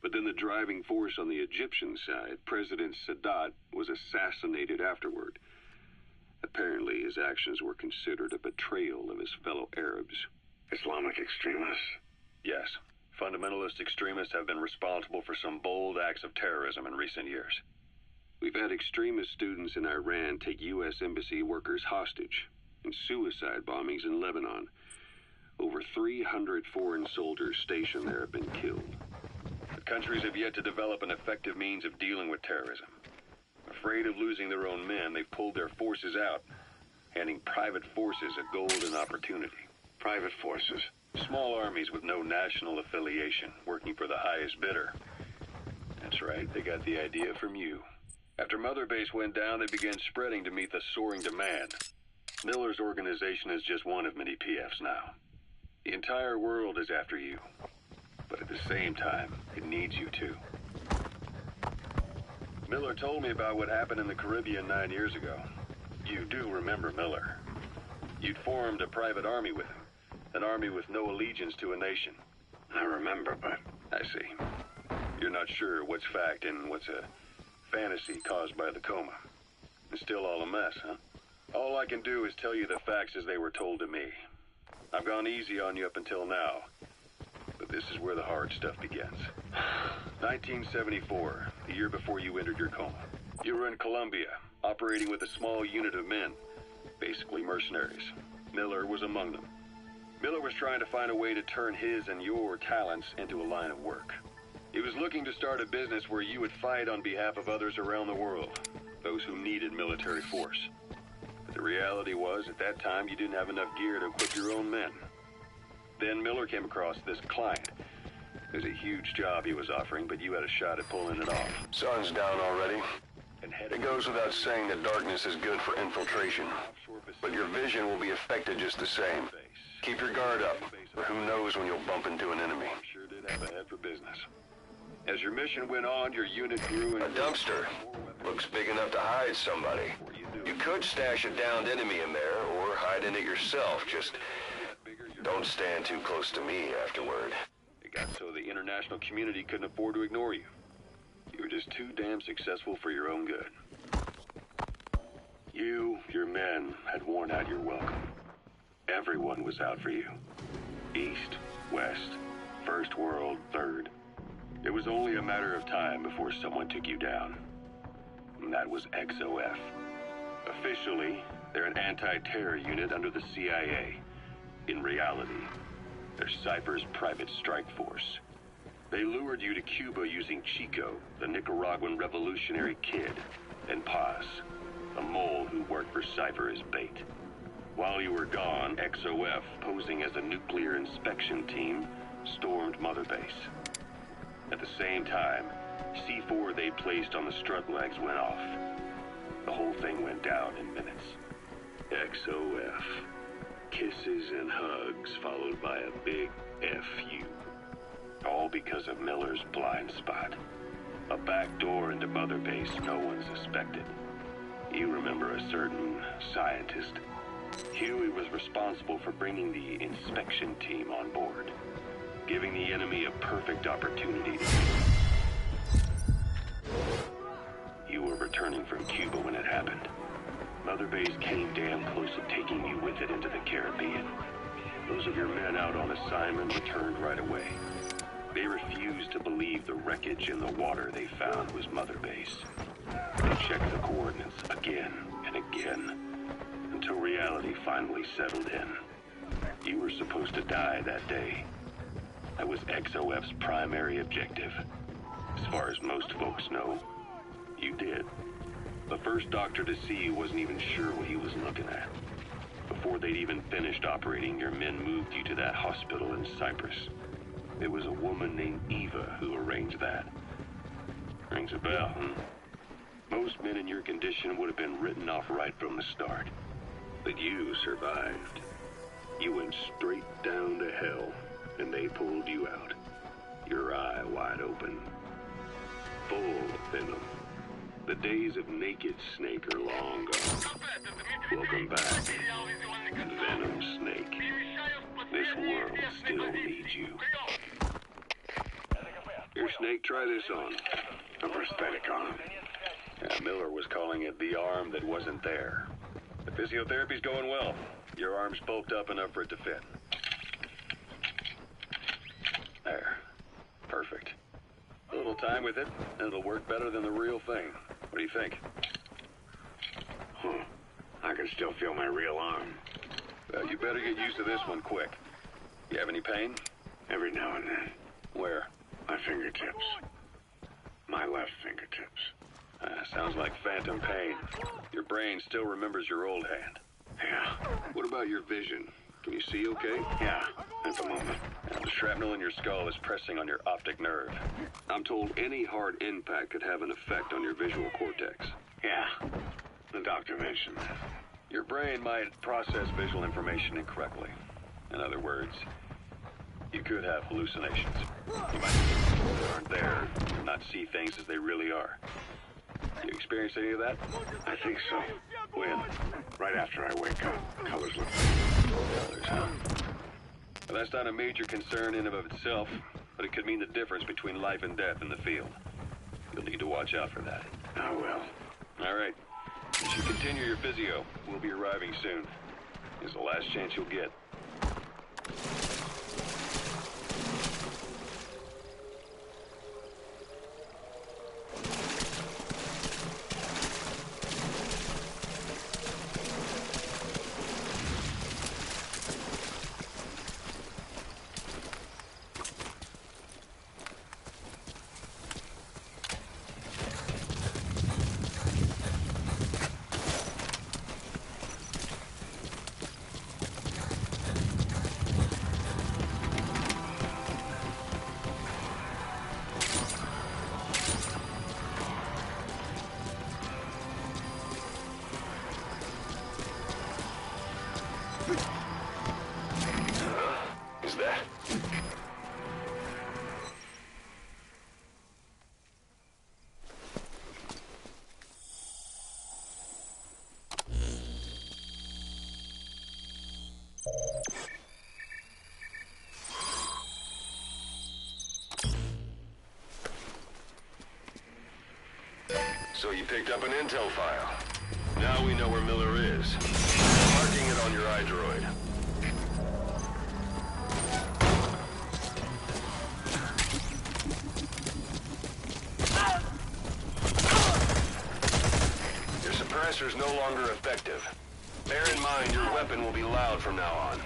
But then the driving force on the Egyptian side, President Sadat, was assassinated afterward. Apparently, his actions were considered a betrayal of his fellow Arabs. Islamic extremists? Yes. Fundamentalist extremists have been responsible for some bold acts of terrorism in recent years. We've had extremist students in Iran take U.S. embassy workers hostage, and suicide bombings in Lebanon. Over 300 foreign soldiers stationed there have been killed. The countries have yet to develop an effective means of dealing with terrorism. Afraid of losing their own men, they've pulled their forces out, handing private forces a golden opportunity. Private forces? Small armies with no national affiliation, working for the highest bidder. That's right, they got the idea from you. After Mother Base went down, they began spreading to meet the soaring demand. Miller's organization is just one of many PFs now. The entire world is after you. But at the same time, it needs you too. Miller told me about what happened in the Caribbean 9 years ago. You do remember Miller. You'd formed a private army with him. An army with no allegiance to a nation. I remember, but... I see. You're not sure what's fact and what's a fantasy caused by the coma. It's still all a mess, huh? All I can do is tell you the facts as they were told to me. I've gone easy on you up until now. But this is where the hard stuff begins. 1974, the year before you entered your coma. You were in Colombia, operating with a small unit of men. Basically mercenaries. Miller was among them. Miller was trying to find a way to turn his and your talents into a line of work. He was looking to start a business where you would fight on behalf of others around the world, those who needed military force. But the reality was, at that time, you didn't have enough gear to equip your own men. Then Miller came across this client. It was a huge job he was offering, but you had a shot at pulling it off. Sun's down already. It goes without saying that darkness is good for infiltration, but your vision will be affected just the same. Keep your guard up, or who knows when you'll bump into an enemy. Sure did have a head for business. As your mission went on, your unit grew and a dumpster. Looks big enough to hide somebody. You could stash a downed enemy in there, or hide in it yourself. Just don't stand too close to me afterward. It got so the international community couldn't afford to ignore you. You were just too damn successful for your own good. You, your men, had worn out your welcome. Everyone was out for you. East, West, First World, Third. It was only a matter of time before someone took you down. And that was XOF. Officially, they're an anti-terror unit under the CIA. In reality, they're Cypher's private strike force. They lured you to Cuba using Chico, the Nicaraguan revolutionary kid, and Paz, a mole who worked for Cypher as bait. While you were gone, XOF, posing as a nuclear inspection team, stormed Mother Base. At the same time, C4 they placed on the strut legs went off. The whole thing went down in minutes. XOF. Kisses and hugs followed by a big F you. All because of Miller's blind spot. A back door into Mother Base no one suspected. You remember a certain scientist. Huey was responsible for bringing the inspection team on board, giving the enemy a perfect opportunity to... You were returning from Cuba when it happened. Mother Base came damn close to taking you with it into the Caribbean. Those of your men out on assignment returned right away. They refused to believe the wreckage in the water they found was Mother Base. They checked the coordinates again and again, until reality finally settled in. You were supposed to die that day. That was XOF's primary objective. As far as most folks know, you did. The first doctor to see you wasn't even sure what he was looking at. Before they'd even finished operating, your men moved you to that hospital in Cyprus. It was a woman named Eva who arranged that. Rings a bell, huh? Most men in your condition would have been written off right from the start. But you survived. You went straight down to hell, and they pulled you out. Your eye wide open. Full of venom. The days of Naked Snake are long gone. Welcome back, Venom Snake. This world still needs you. Here, Snake, try this on. A prosthetic arm. Yeah, Miller was calling it the arm that wasn't there. The physiotherapy's going well. Your arm's bulked up enough for it to fit. There. Perfect. A little time with it, and it'll work better than the real thing. What do you think? I can still feel my real arm. Well, you better get used to this one quick. You have any pain? Every now and then. Where? My fingertips. My left fingertips. Sounds like phantom pain. Your brain still remembers your old hand. Yeah. What about your vision? Can you see okay? Yeah, at the moment. The shrapnel in your skull is pressing on your optic nerve. I'm told any hard impact could have an effect on your visual cortex. Yeah, the doctor mentioned that. Your brain might process visual information incorrectly. In other words, You could have hallucinations. You might see things that aren't there, and not see things as they really are. You experience any of that? I think so. When? Right after I wake up. Colors look Colors, huh? Well, that's not a major concern in and of itself, but it could mean the difference between life and death in the field. You'll need to watch out for that. I will. All right. You should continue your physio. We'll be arriving soon. It's the last chance you'll get. So you picked up an intel file. Now we know where Miller is. Marking it on your iDroid. Your suppressor's no longer effective. Bear in mind your weapon will be loud from now on.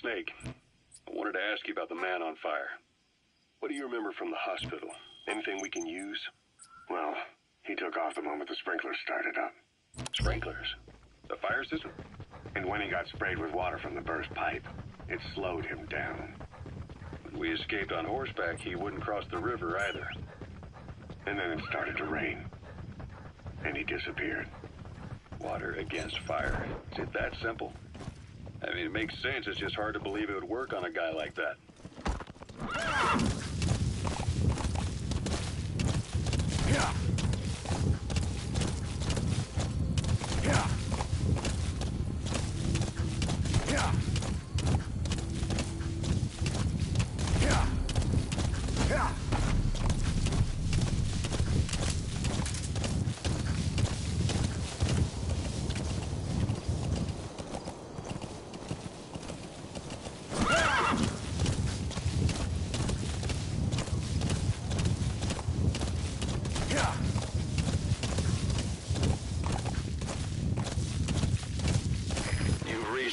Snake, I wanted to ask you about the man on fire. What do you remember from the hospital? Anything we can use? Well, he took off the moment the sprinklers started up. Sprinklers? The fire system? And when he got sprayed with water from the burst pipe, it slowed him down. When we escaped on horseback, he wouldn't cross the river either. And then it started to rain. And he disappeared. Water against fire. Is it that simple? I mean, it makes sense. It's just hard to believe it would work on a guy like that. Yeah. Yeah. Yeah. Yeah. Yeah.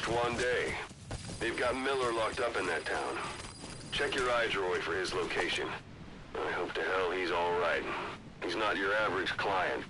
One day. They've got Miller locked up in that town. Check your iDroid for his location. I hope to hell he's all right. He's not your average client.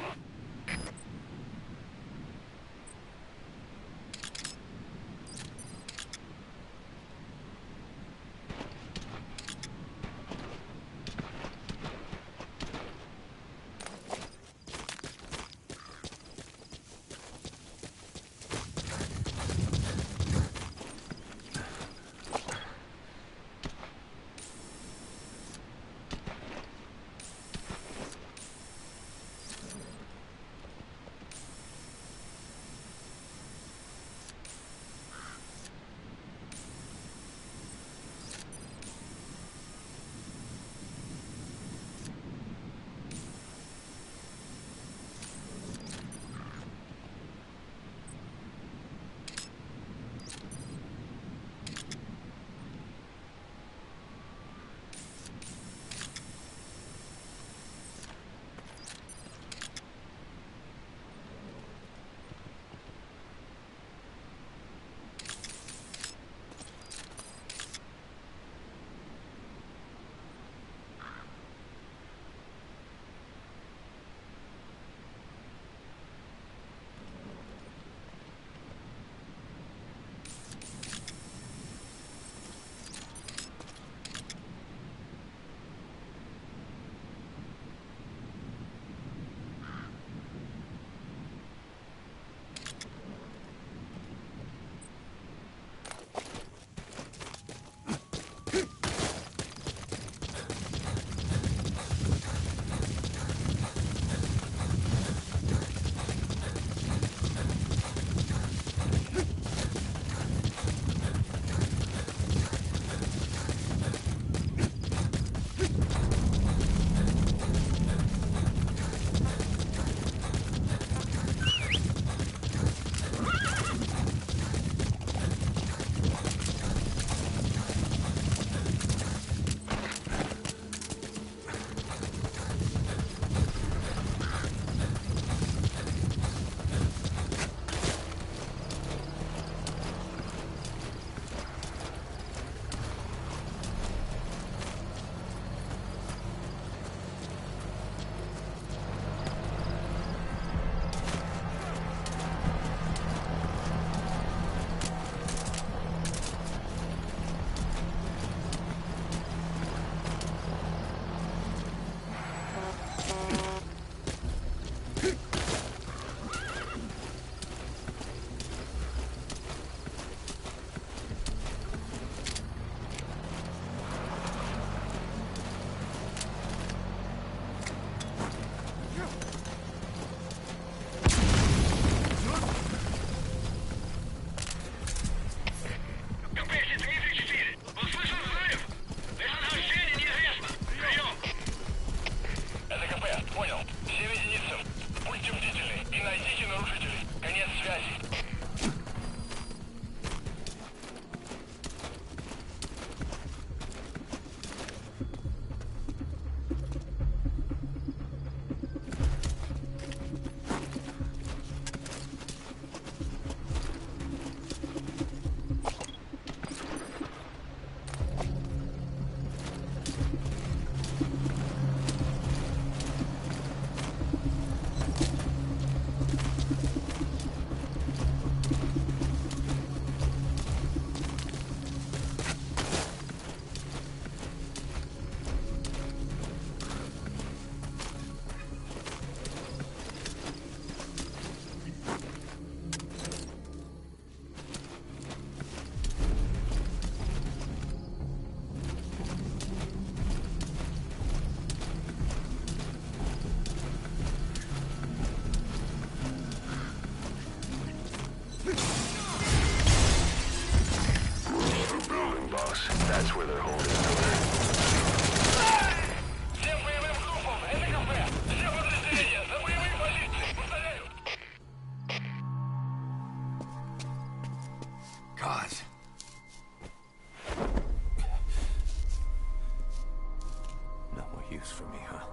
use for me, huh?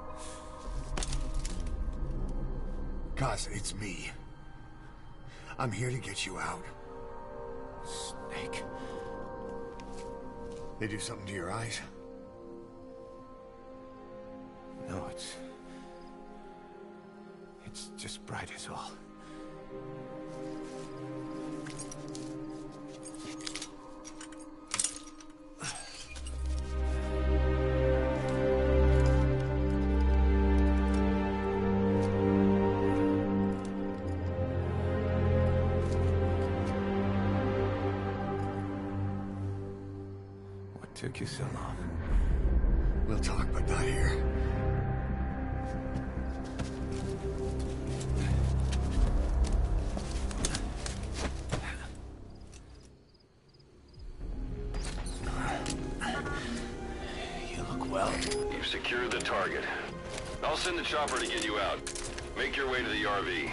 Cause it's me. I'm here to get you out. Snake. They do something to your eyes? No, it's just bright as all. What took you so long? We'll talk, but not here. You've secured the target. I'll send the chopper to get you out. Make your way to the RV.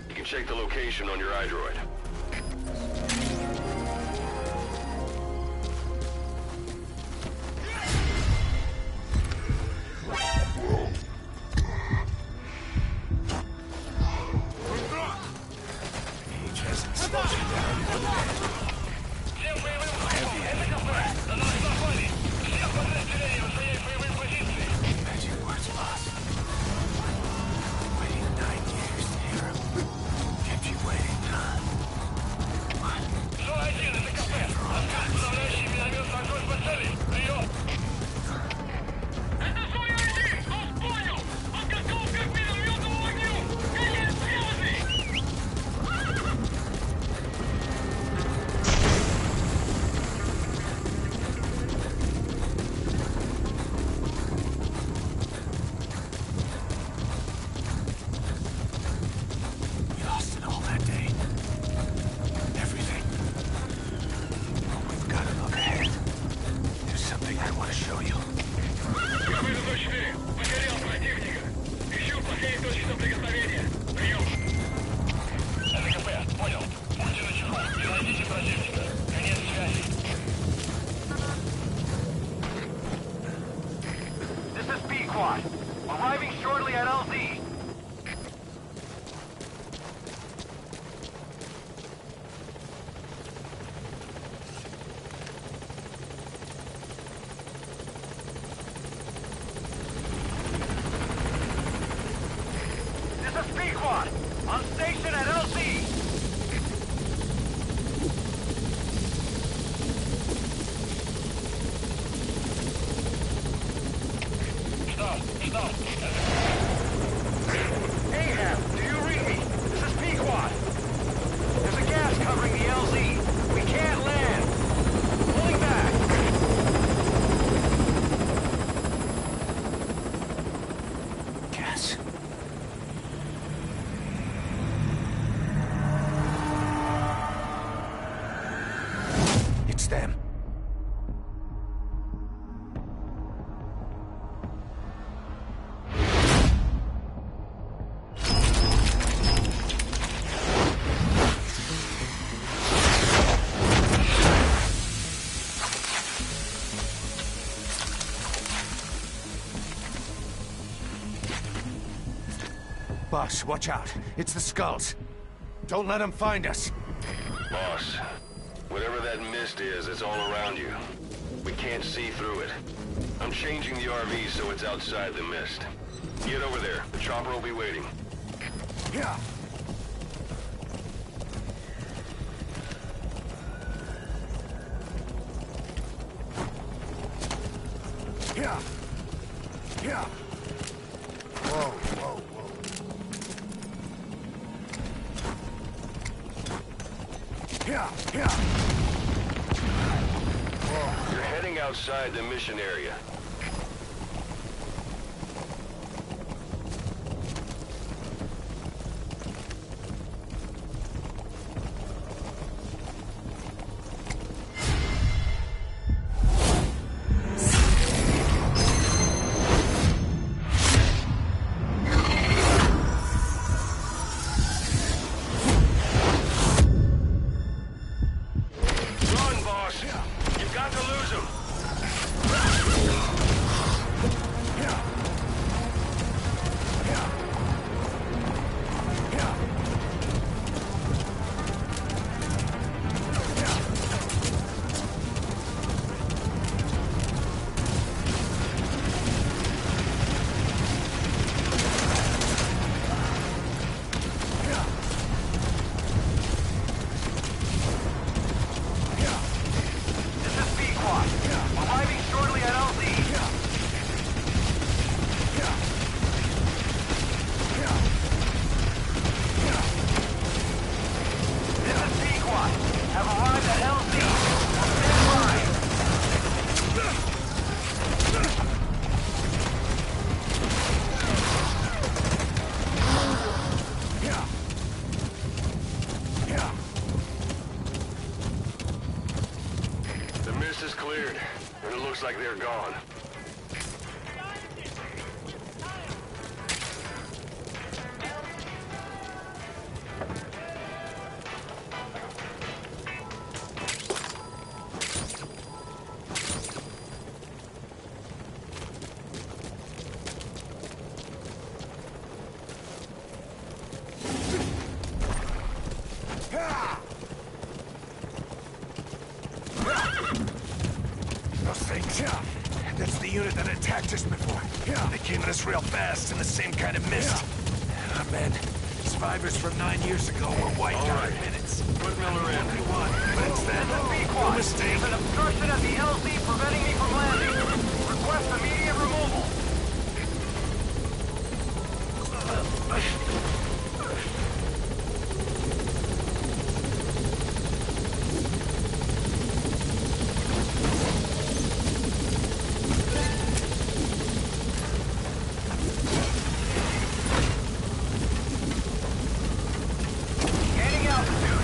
You can check the location on your iDroid. Arriving shortly at LZ. This is Pequod. On station at LZ. Stop. Ahab, do you read me? This is Pequod. There's a gas covering the LZ. We can't land. Pulling back. Gas. It's them. Boss, watch out. It's the Skulls. Don't let them find us. Boss, whatever that mist is, it's all around you. We can't see through it. I'm changing the RV so it's outside the mist. Get over there. The chopper will be waiting. Yeah. Yeah. Whoa. Yeah. You're heading outside the mission area. You've got to lose him. Looks like they're gone. That's the unit that attacked us before. They came at us real fast in the same kind of mist. Ah, man. Survivors from 9 years ago were wiped out in minutes. Put Miller in. But it's that Pequod, mistake. there's an obstruction at the LZ preventing me from landing. Request immediate removal. Gaining altitude.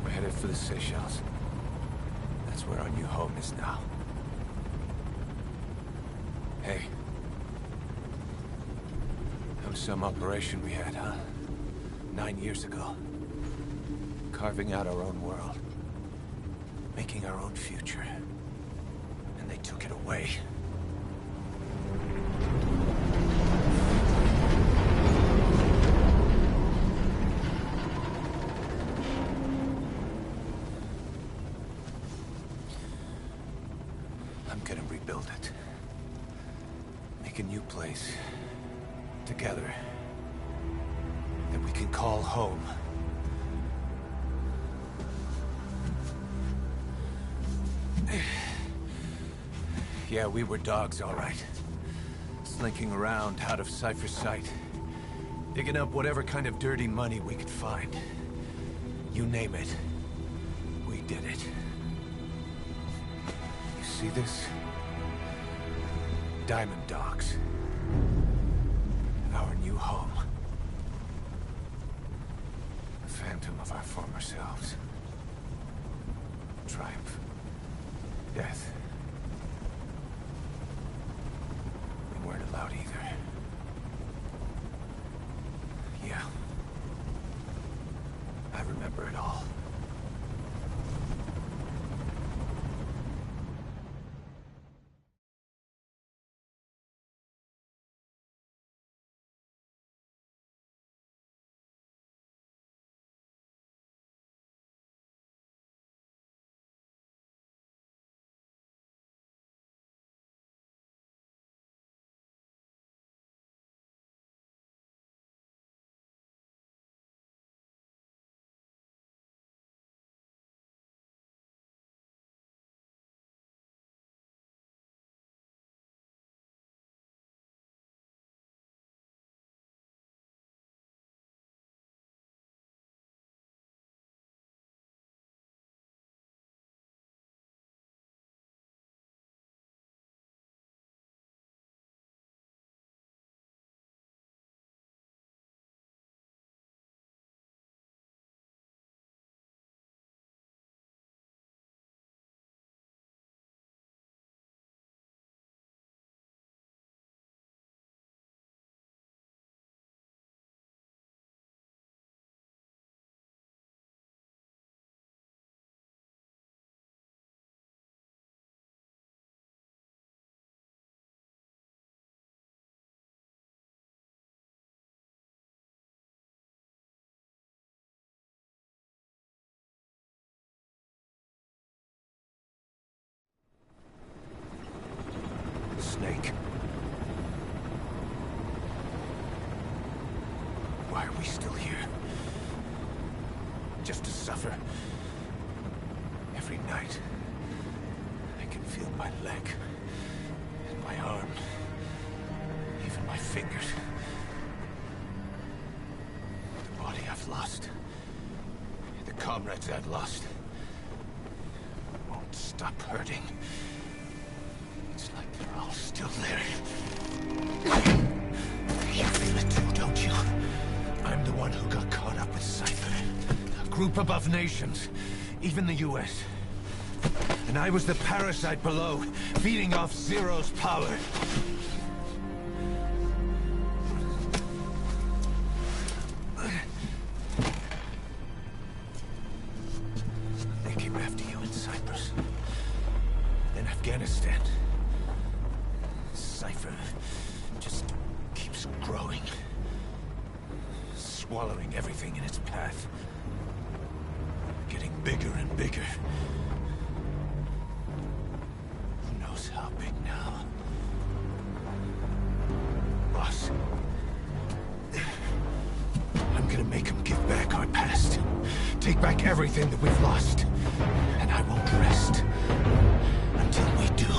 We're headed for the Seychelles. That's where our new home is now. Hey. That was some operation we had, huh? 9 years ago. Carving out our own world. Making our own future. And they took it away. I'm gonna rebuild it. Make a new place. Together. That we can call home. Yeah, we were dogs, all right. Slinking around out of Cypher's sight. Digging up whatever kind of dirty money we could find. You name it. We did it. You see this? Diamond Dogs. Our new home. A phantom of our former selves. Triumph. Death. We weren't allowed either. Yeah. I remember it all. lake. Why are we still here? Just to suffer. Every night, I can feel my leg, and my arm, even my fingers. The body I've lost, the comrades I've lost, won't stop hurting. It's like they're all still there. You feel it too, don't you? I'm the one who got caught up with Cypher. A group above nations, even the US. And I was the parasite below, feeding off Zero's power. They came after you in Cyprus. Then Afghanistan. Cypher just keeps growing. Swallowing everything in its path. Getting bigger and bigger. Who knows how big now? Boss. I'm gonna make them give back our past. Take back everything that we've lost. And I won't rest until we do.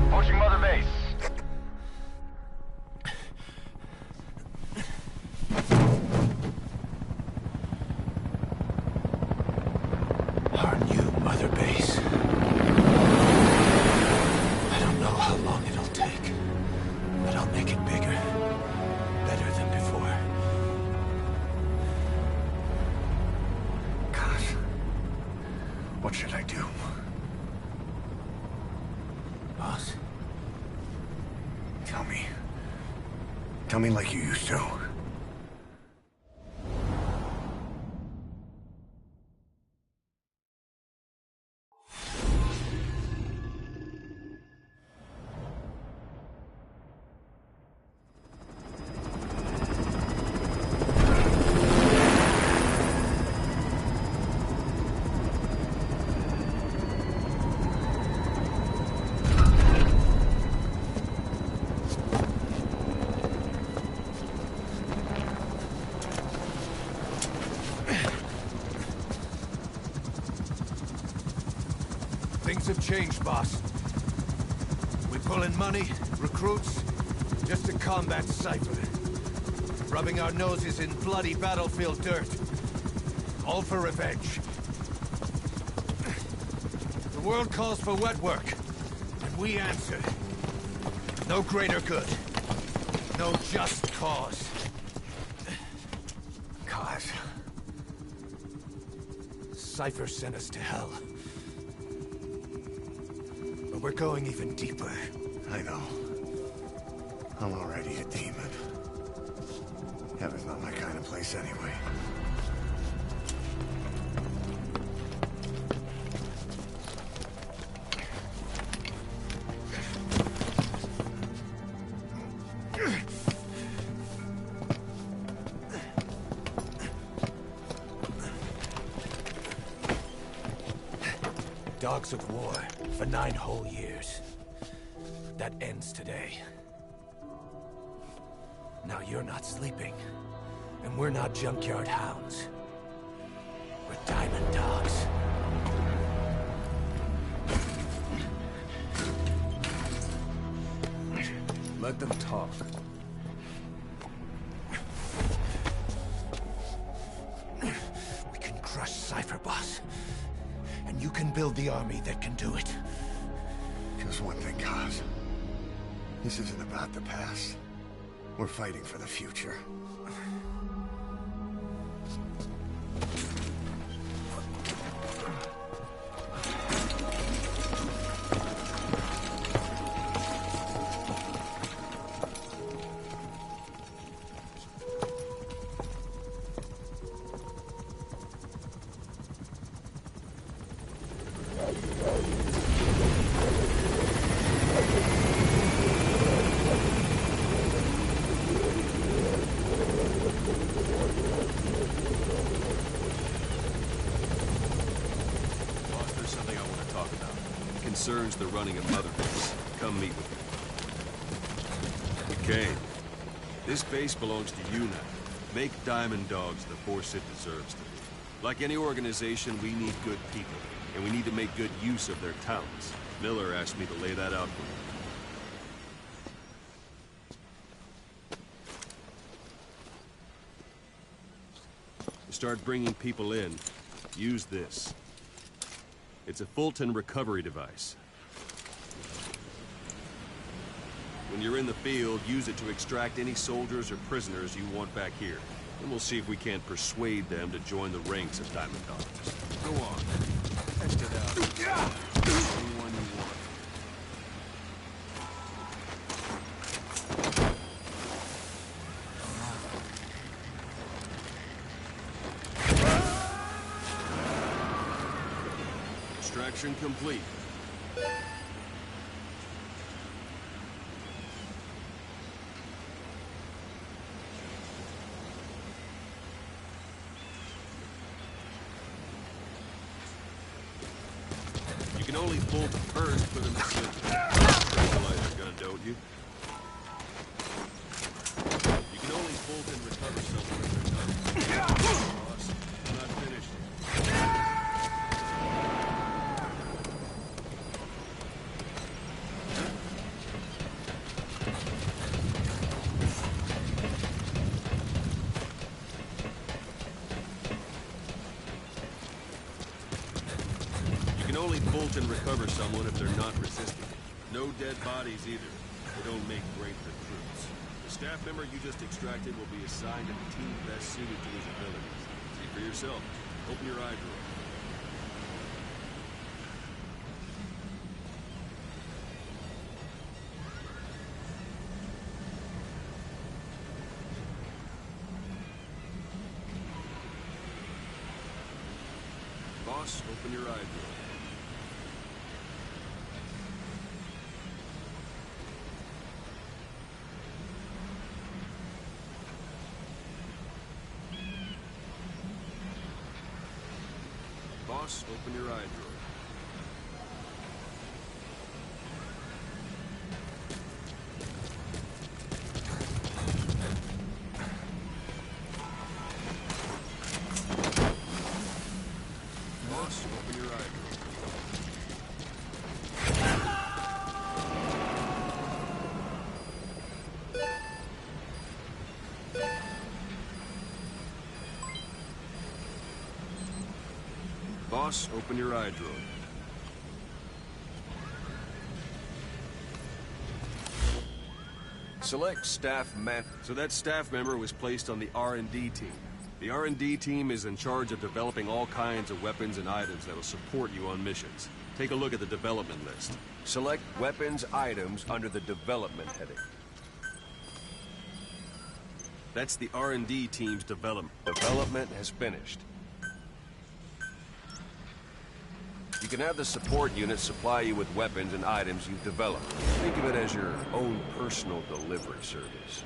Approaching Mother Base. Our new Mother Base. I don't know how long it'll take, but I'll make it bigger. Better than before. Gosh. What should I do? Boss? Tell me. Tell me like you used to. Things have changed, boss. We pull in money, recruits, just to combat Cypher. Rubbing our noses in bloody battlefield dirt. All for revenge. The world calls for wet work, and we answer. No greater good. No just cause. Cause? Cypher sent us to hell. But we're going even deeper. I know. I'm already a demon. Heaven's not my kind of place anyway. Dogs of war for 9 whole years. That ends today. Now you're not sleeping, and we're not junkyard hounds. We're diamond dogs. Let them talk. We can crush Cypher, boss. And you can build the army that can do it. Just one thing, Kaz. This isn't about the past. We're fighting for the future. concerns the running of Mother Base. Come meet with me. McCain, this base belongs to you now. Make Diamond Dogs the force it deserves to be. Like any organization, we need good people, and we need to make good use of their talents. Miller asked me to lay that out for you. Start bringing people in, use this. It's a Fulton recovery device. When you're in the field, use it to extract any soldiers or prisoners you want back here. And we'll see if we can't persuade them to join the ranks of Diamond Dogs. Go on. Test it out. Anyone you want. Extraction complete. You can only bolt first, put in the switch. Tranquilizer gun, don't you? You can only bolt and recover someone if they're done. Boss, I'm not finished. Only bolt and recover someone if they're not resisting. No dead bodies either. They don't make great recruits. The staff member you just extracted will be assigned to the team best suited to his abilities. See for yourself. Open your eye drawer. Boss, open your eye drawer. Boss, open your eye drawer. Boss, open your eye drawer. Boss, open your eye drawer. Select staff man. So that staff member was placed on the R&D team. The R&D team is in charge of developing all kinds of weapons and items that will support you on missions. Take a look at the development list. Select weapons items under the development heading. That's the R&D team's development. Development has finished. You can have the support unit supply you with weapons and items you've developed. Think of it as your own personal delivery service.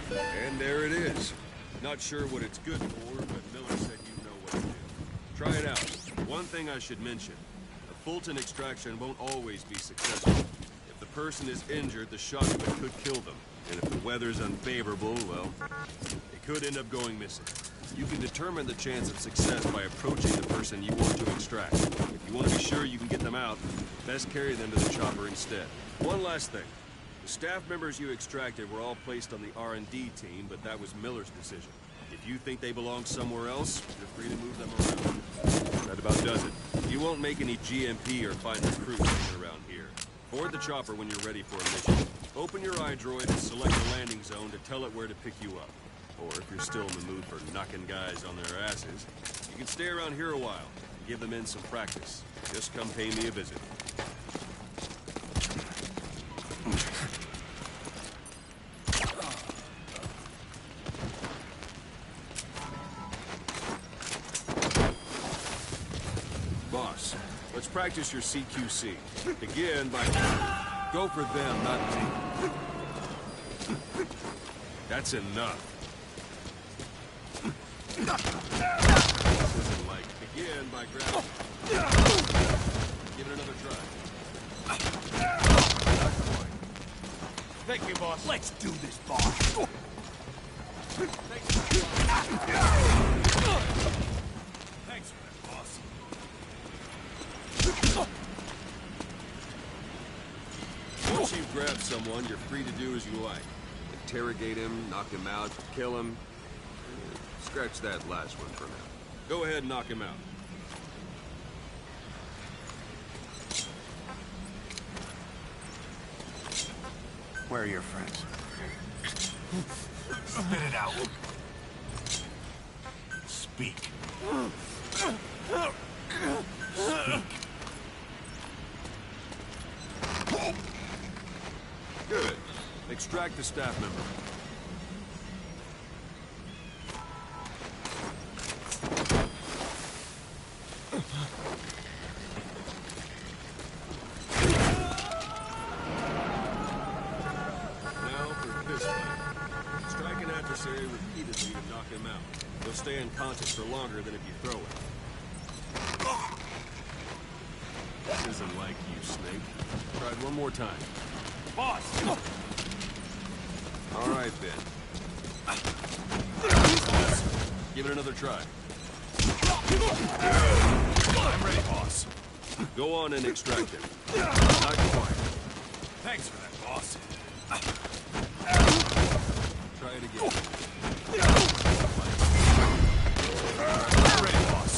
And there it is. Not sure what it's good for, but Miller said you know what to do. Try it out. One thing I should mention, a Fulton extraction won't always be successful. If the person is injured, the shot of it could kill them. And if the weather's unfavorable, well, it could end up going missing. You can determine the chance of success by approaching the person you want to extract. If you want to be sure you can get them out, best carry them to the chopper instead. One last thing. The staff members you extracted were all placed on the R&D team, but that was Miller's decision. If you think they belong somewhere else, feel free to move them around. That about does it. You won't make any GMP or find recruits hanging around here. Board the chopper when you're ready for a mission. Open your iDroid and select a landing zone to tell it where to pick you up. Or if you're still in the mood for knocking guys on their asses, you can stay around here a while and give the men some practice. Just come pay me a visit. practice your CQC. Begin by... Go for them, not me. That's enough. This isn't like... Begin by grabbing... Give it another try. Not quite. Thank you, boss. Let's do this, boss. Thanks for that, boss. Once you've grabbed someone, you're free to do as you like. Interrogate him, knock him out, kill him. Scratch that last one for now. Go ahead and knock him out. Where are your friends? Spit it out. Speak. Speak. Good. Extract the staff member. Repeatedly to knock him out. He'll stay unconscious for longer than if you throw him. This isn't like you, Snake. Try it one more time. Boss! All right, then. Give it another try. I'm ready, boss. Go on and extract him. Not quite. Thanks for that, boss. Try it again. I'm ready, boss.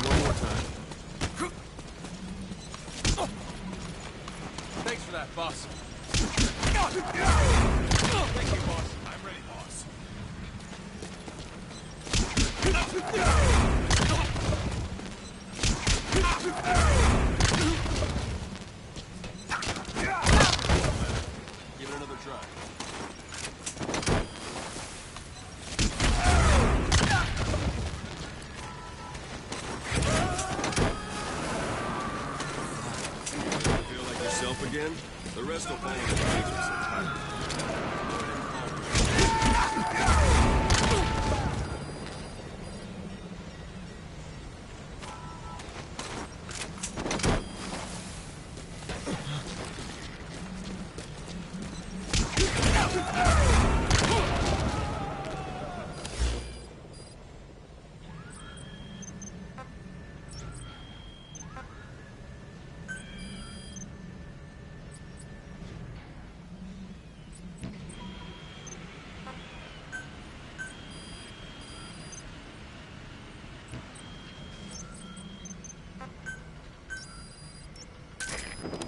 One more time. Thanks for that, boss. Thank you, boss. I'm ready, boss. Give it another try. Feel like yourself again? The rest will follow the arrangements in time.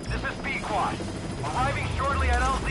This is Pequod. Arriving shortly at LZ.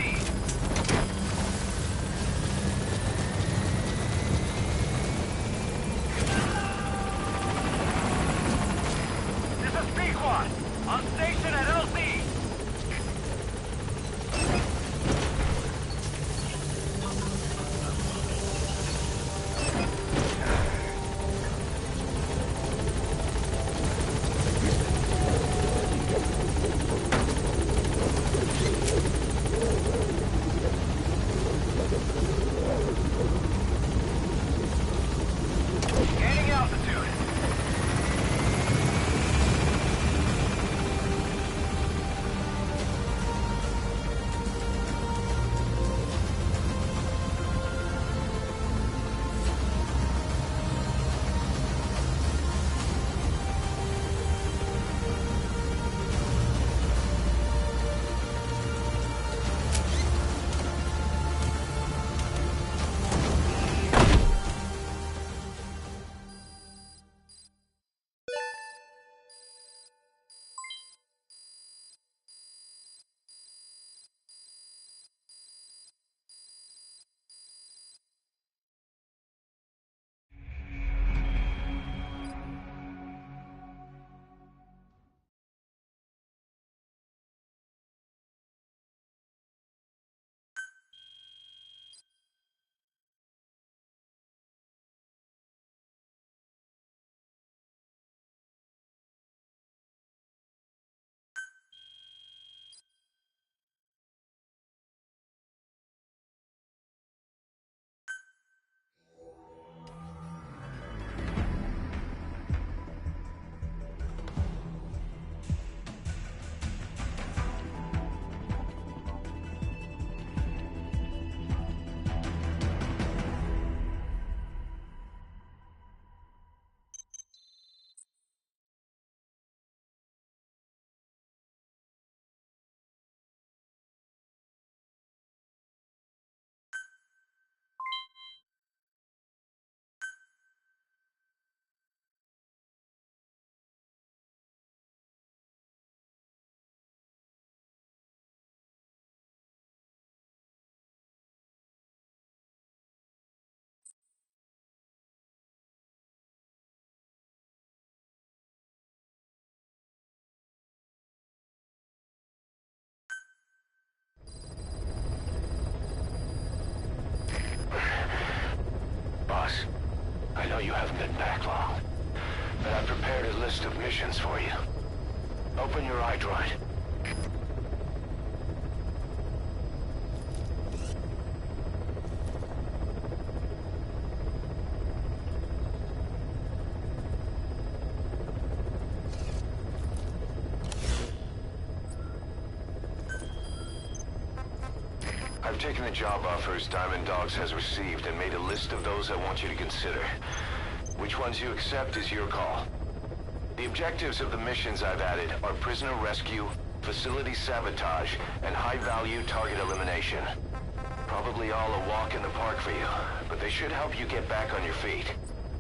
list of missions for you. Open your iDroid. I've taken the job offers Diamond Dogs has received and made a list of those I want you to consider. Which ones you accept is your call. The objectives of the missions I've added are prisoner rescue, facility sabotage, and high-value target elimination. Probably all a walk in the park for you, but they should help you get back on your feet.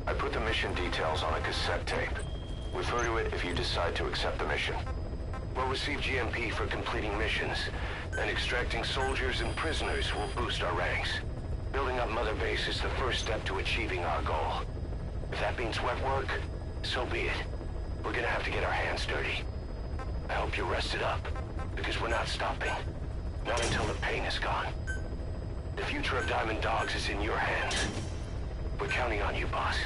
I put the mission details on a cassette tape. Refer to it if you decide to accept the mission. We'll receive GMP for completing missions, and extracting soldiers and prisoners will boost our ranks. Building up Mother Base is the first step to achieving our goal. If that means wet work, so be it. We're gonna have to get our hands dirty. I hope you're rested up, because we're not stopping. Not until the pain is gone. The future of Diamond Dogs is in your hands. We're counting on you, boss.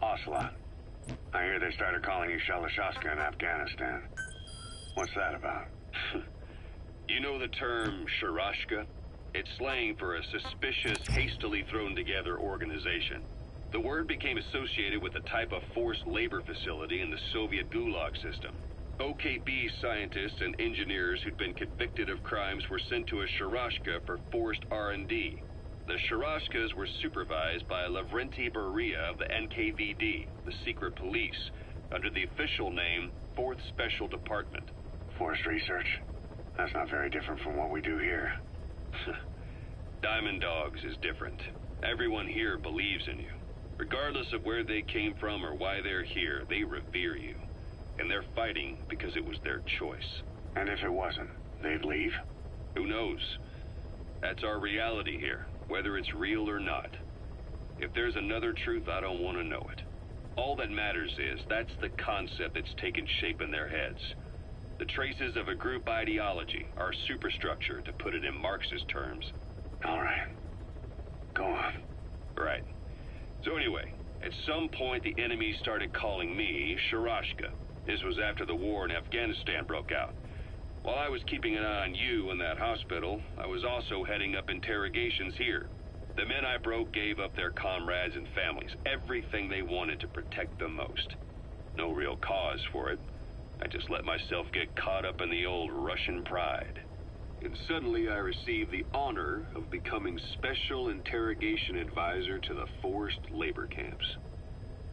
Ocelot. I hear they started calling you Shalashashka in Afghanistan. What's that about? You know the term Sharashka? It's slang for a suspicious, hastily thrown together organization. The word became associated with a type of forced labor facility in the Soviet Gulag system. OKB scientists and engineers who'd been convicted of crimes were sent to a Sharashka for forced R&D. The Sharashkas were supervised by Lavrenti Beria of the NKVD, the secret police, under the official name 4th Special Department. Forced research? That's not very different from what we do here. Diamond Dogs is different. Everyone here believes in you. Regardless of where they came from or why they're here, they revere you. And they're fighting because it was their choice. And if it wasn't, they'd leave? Who knows? That's our reality here, whether it's real or not. If there's another truth, I don't want to know it. All that matters is that's the concept that's taken shape in their heads. The traces of a group ideology, our superstructure, to put it in Marxist terms. All right. Go on. Right. So anyway, at some point the enemy started calling me Sharashka. This was after the war in Afghanistan broke out. While I was keeping an eye on you in that hospital, I was also heading up interrogations here. The men I broke gave up their comrades and families, everything they wanted to protect them most. No real cause for it. I just let myself get caught up in the old Russian pride. And suddenly I received the honor of becoming Special Interrogation Advisor to the forced labor camps.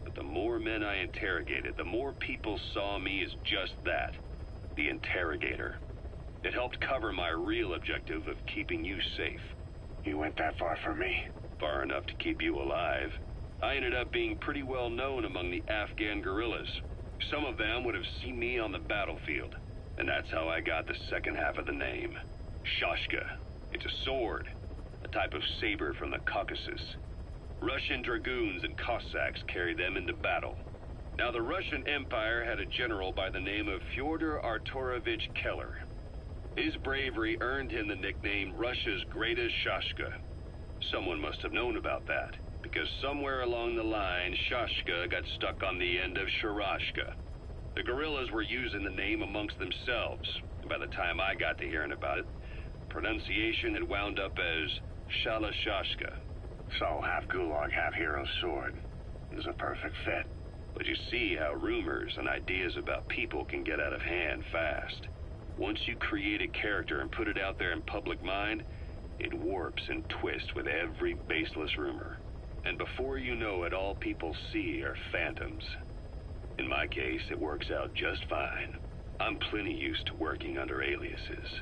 But the more men I interrogated, the more people saw me as just that, the interrogator. It helped cover my real objective of keeping you safe. You went that far for me? Far enough to keep you alive. I ended up being pretty well known among the Afghan guerrillas. Some of them would have seen me on the battlefield. And that's how I got the second half of the name. Shashka. It's a sword, a type of saber from the Caucasus. Russian dragoons and Cossacks carried them into battle. Now, the Russian Empire had a general by the name of Fyodor Arturovich Keller. His bravery earned him the nickname Russia's Greatest Shashka. Someone must have known about that, because somewhere along the line, Shashka got stuck on the end of Sharashka. The guerrillas were using the name amongst themselves, and by the time I got to hearing about it, pronunciation had wound up as Shalashashka. So, half Gulag, half hero sword. It was a perfect fit. But you see how rumors and ideas about people can get out of hand fast. Once you create a character and put it out there in public mind, it warps and twists with every baseless rumor. And before you know it, all people see are phantoms. In my case, it works out just fine. I'm plenty used to working under aliases.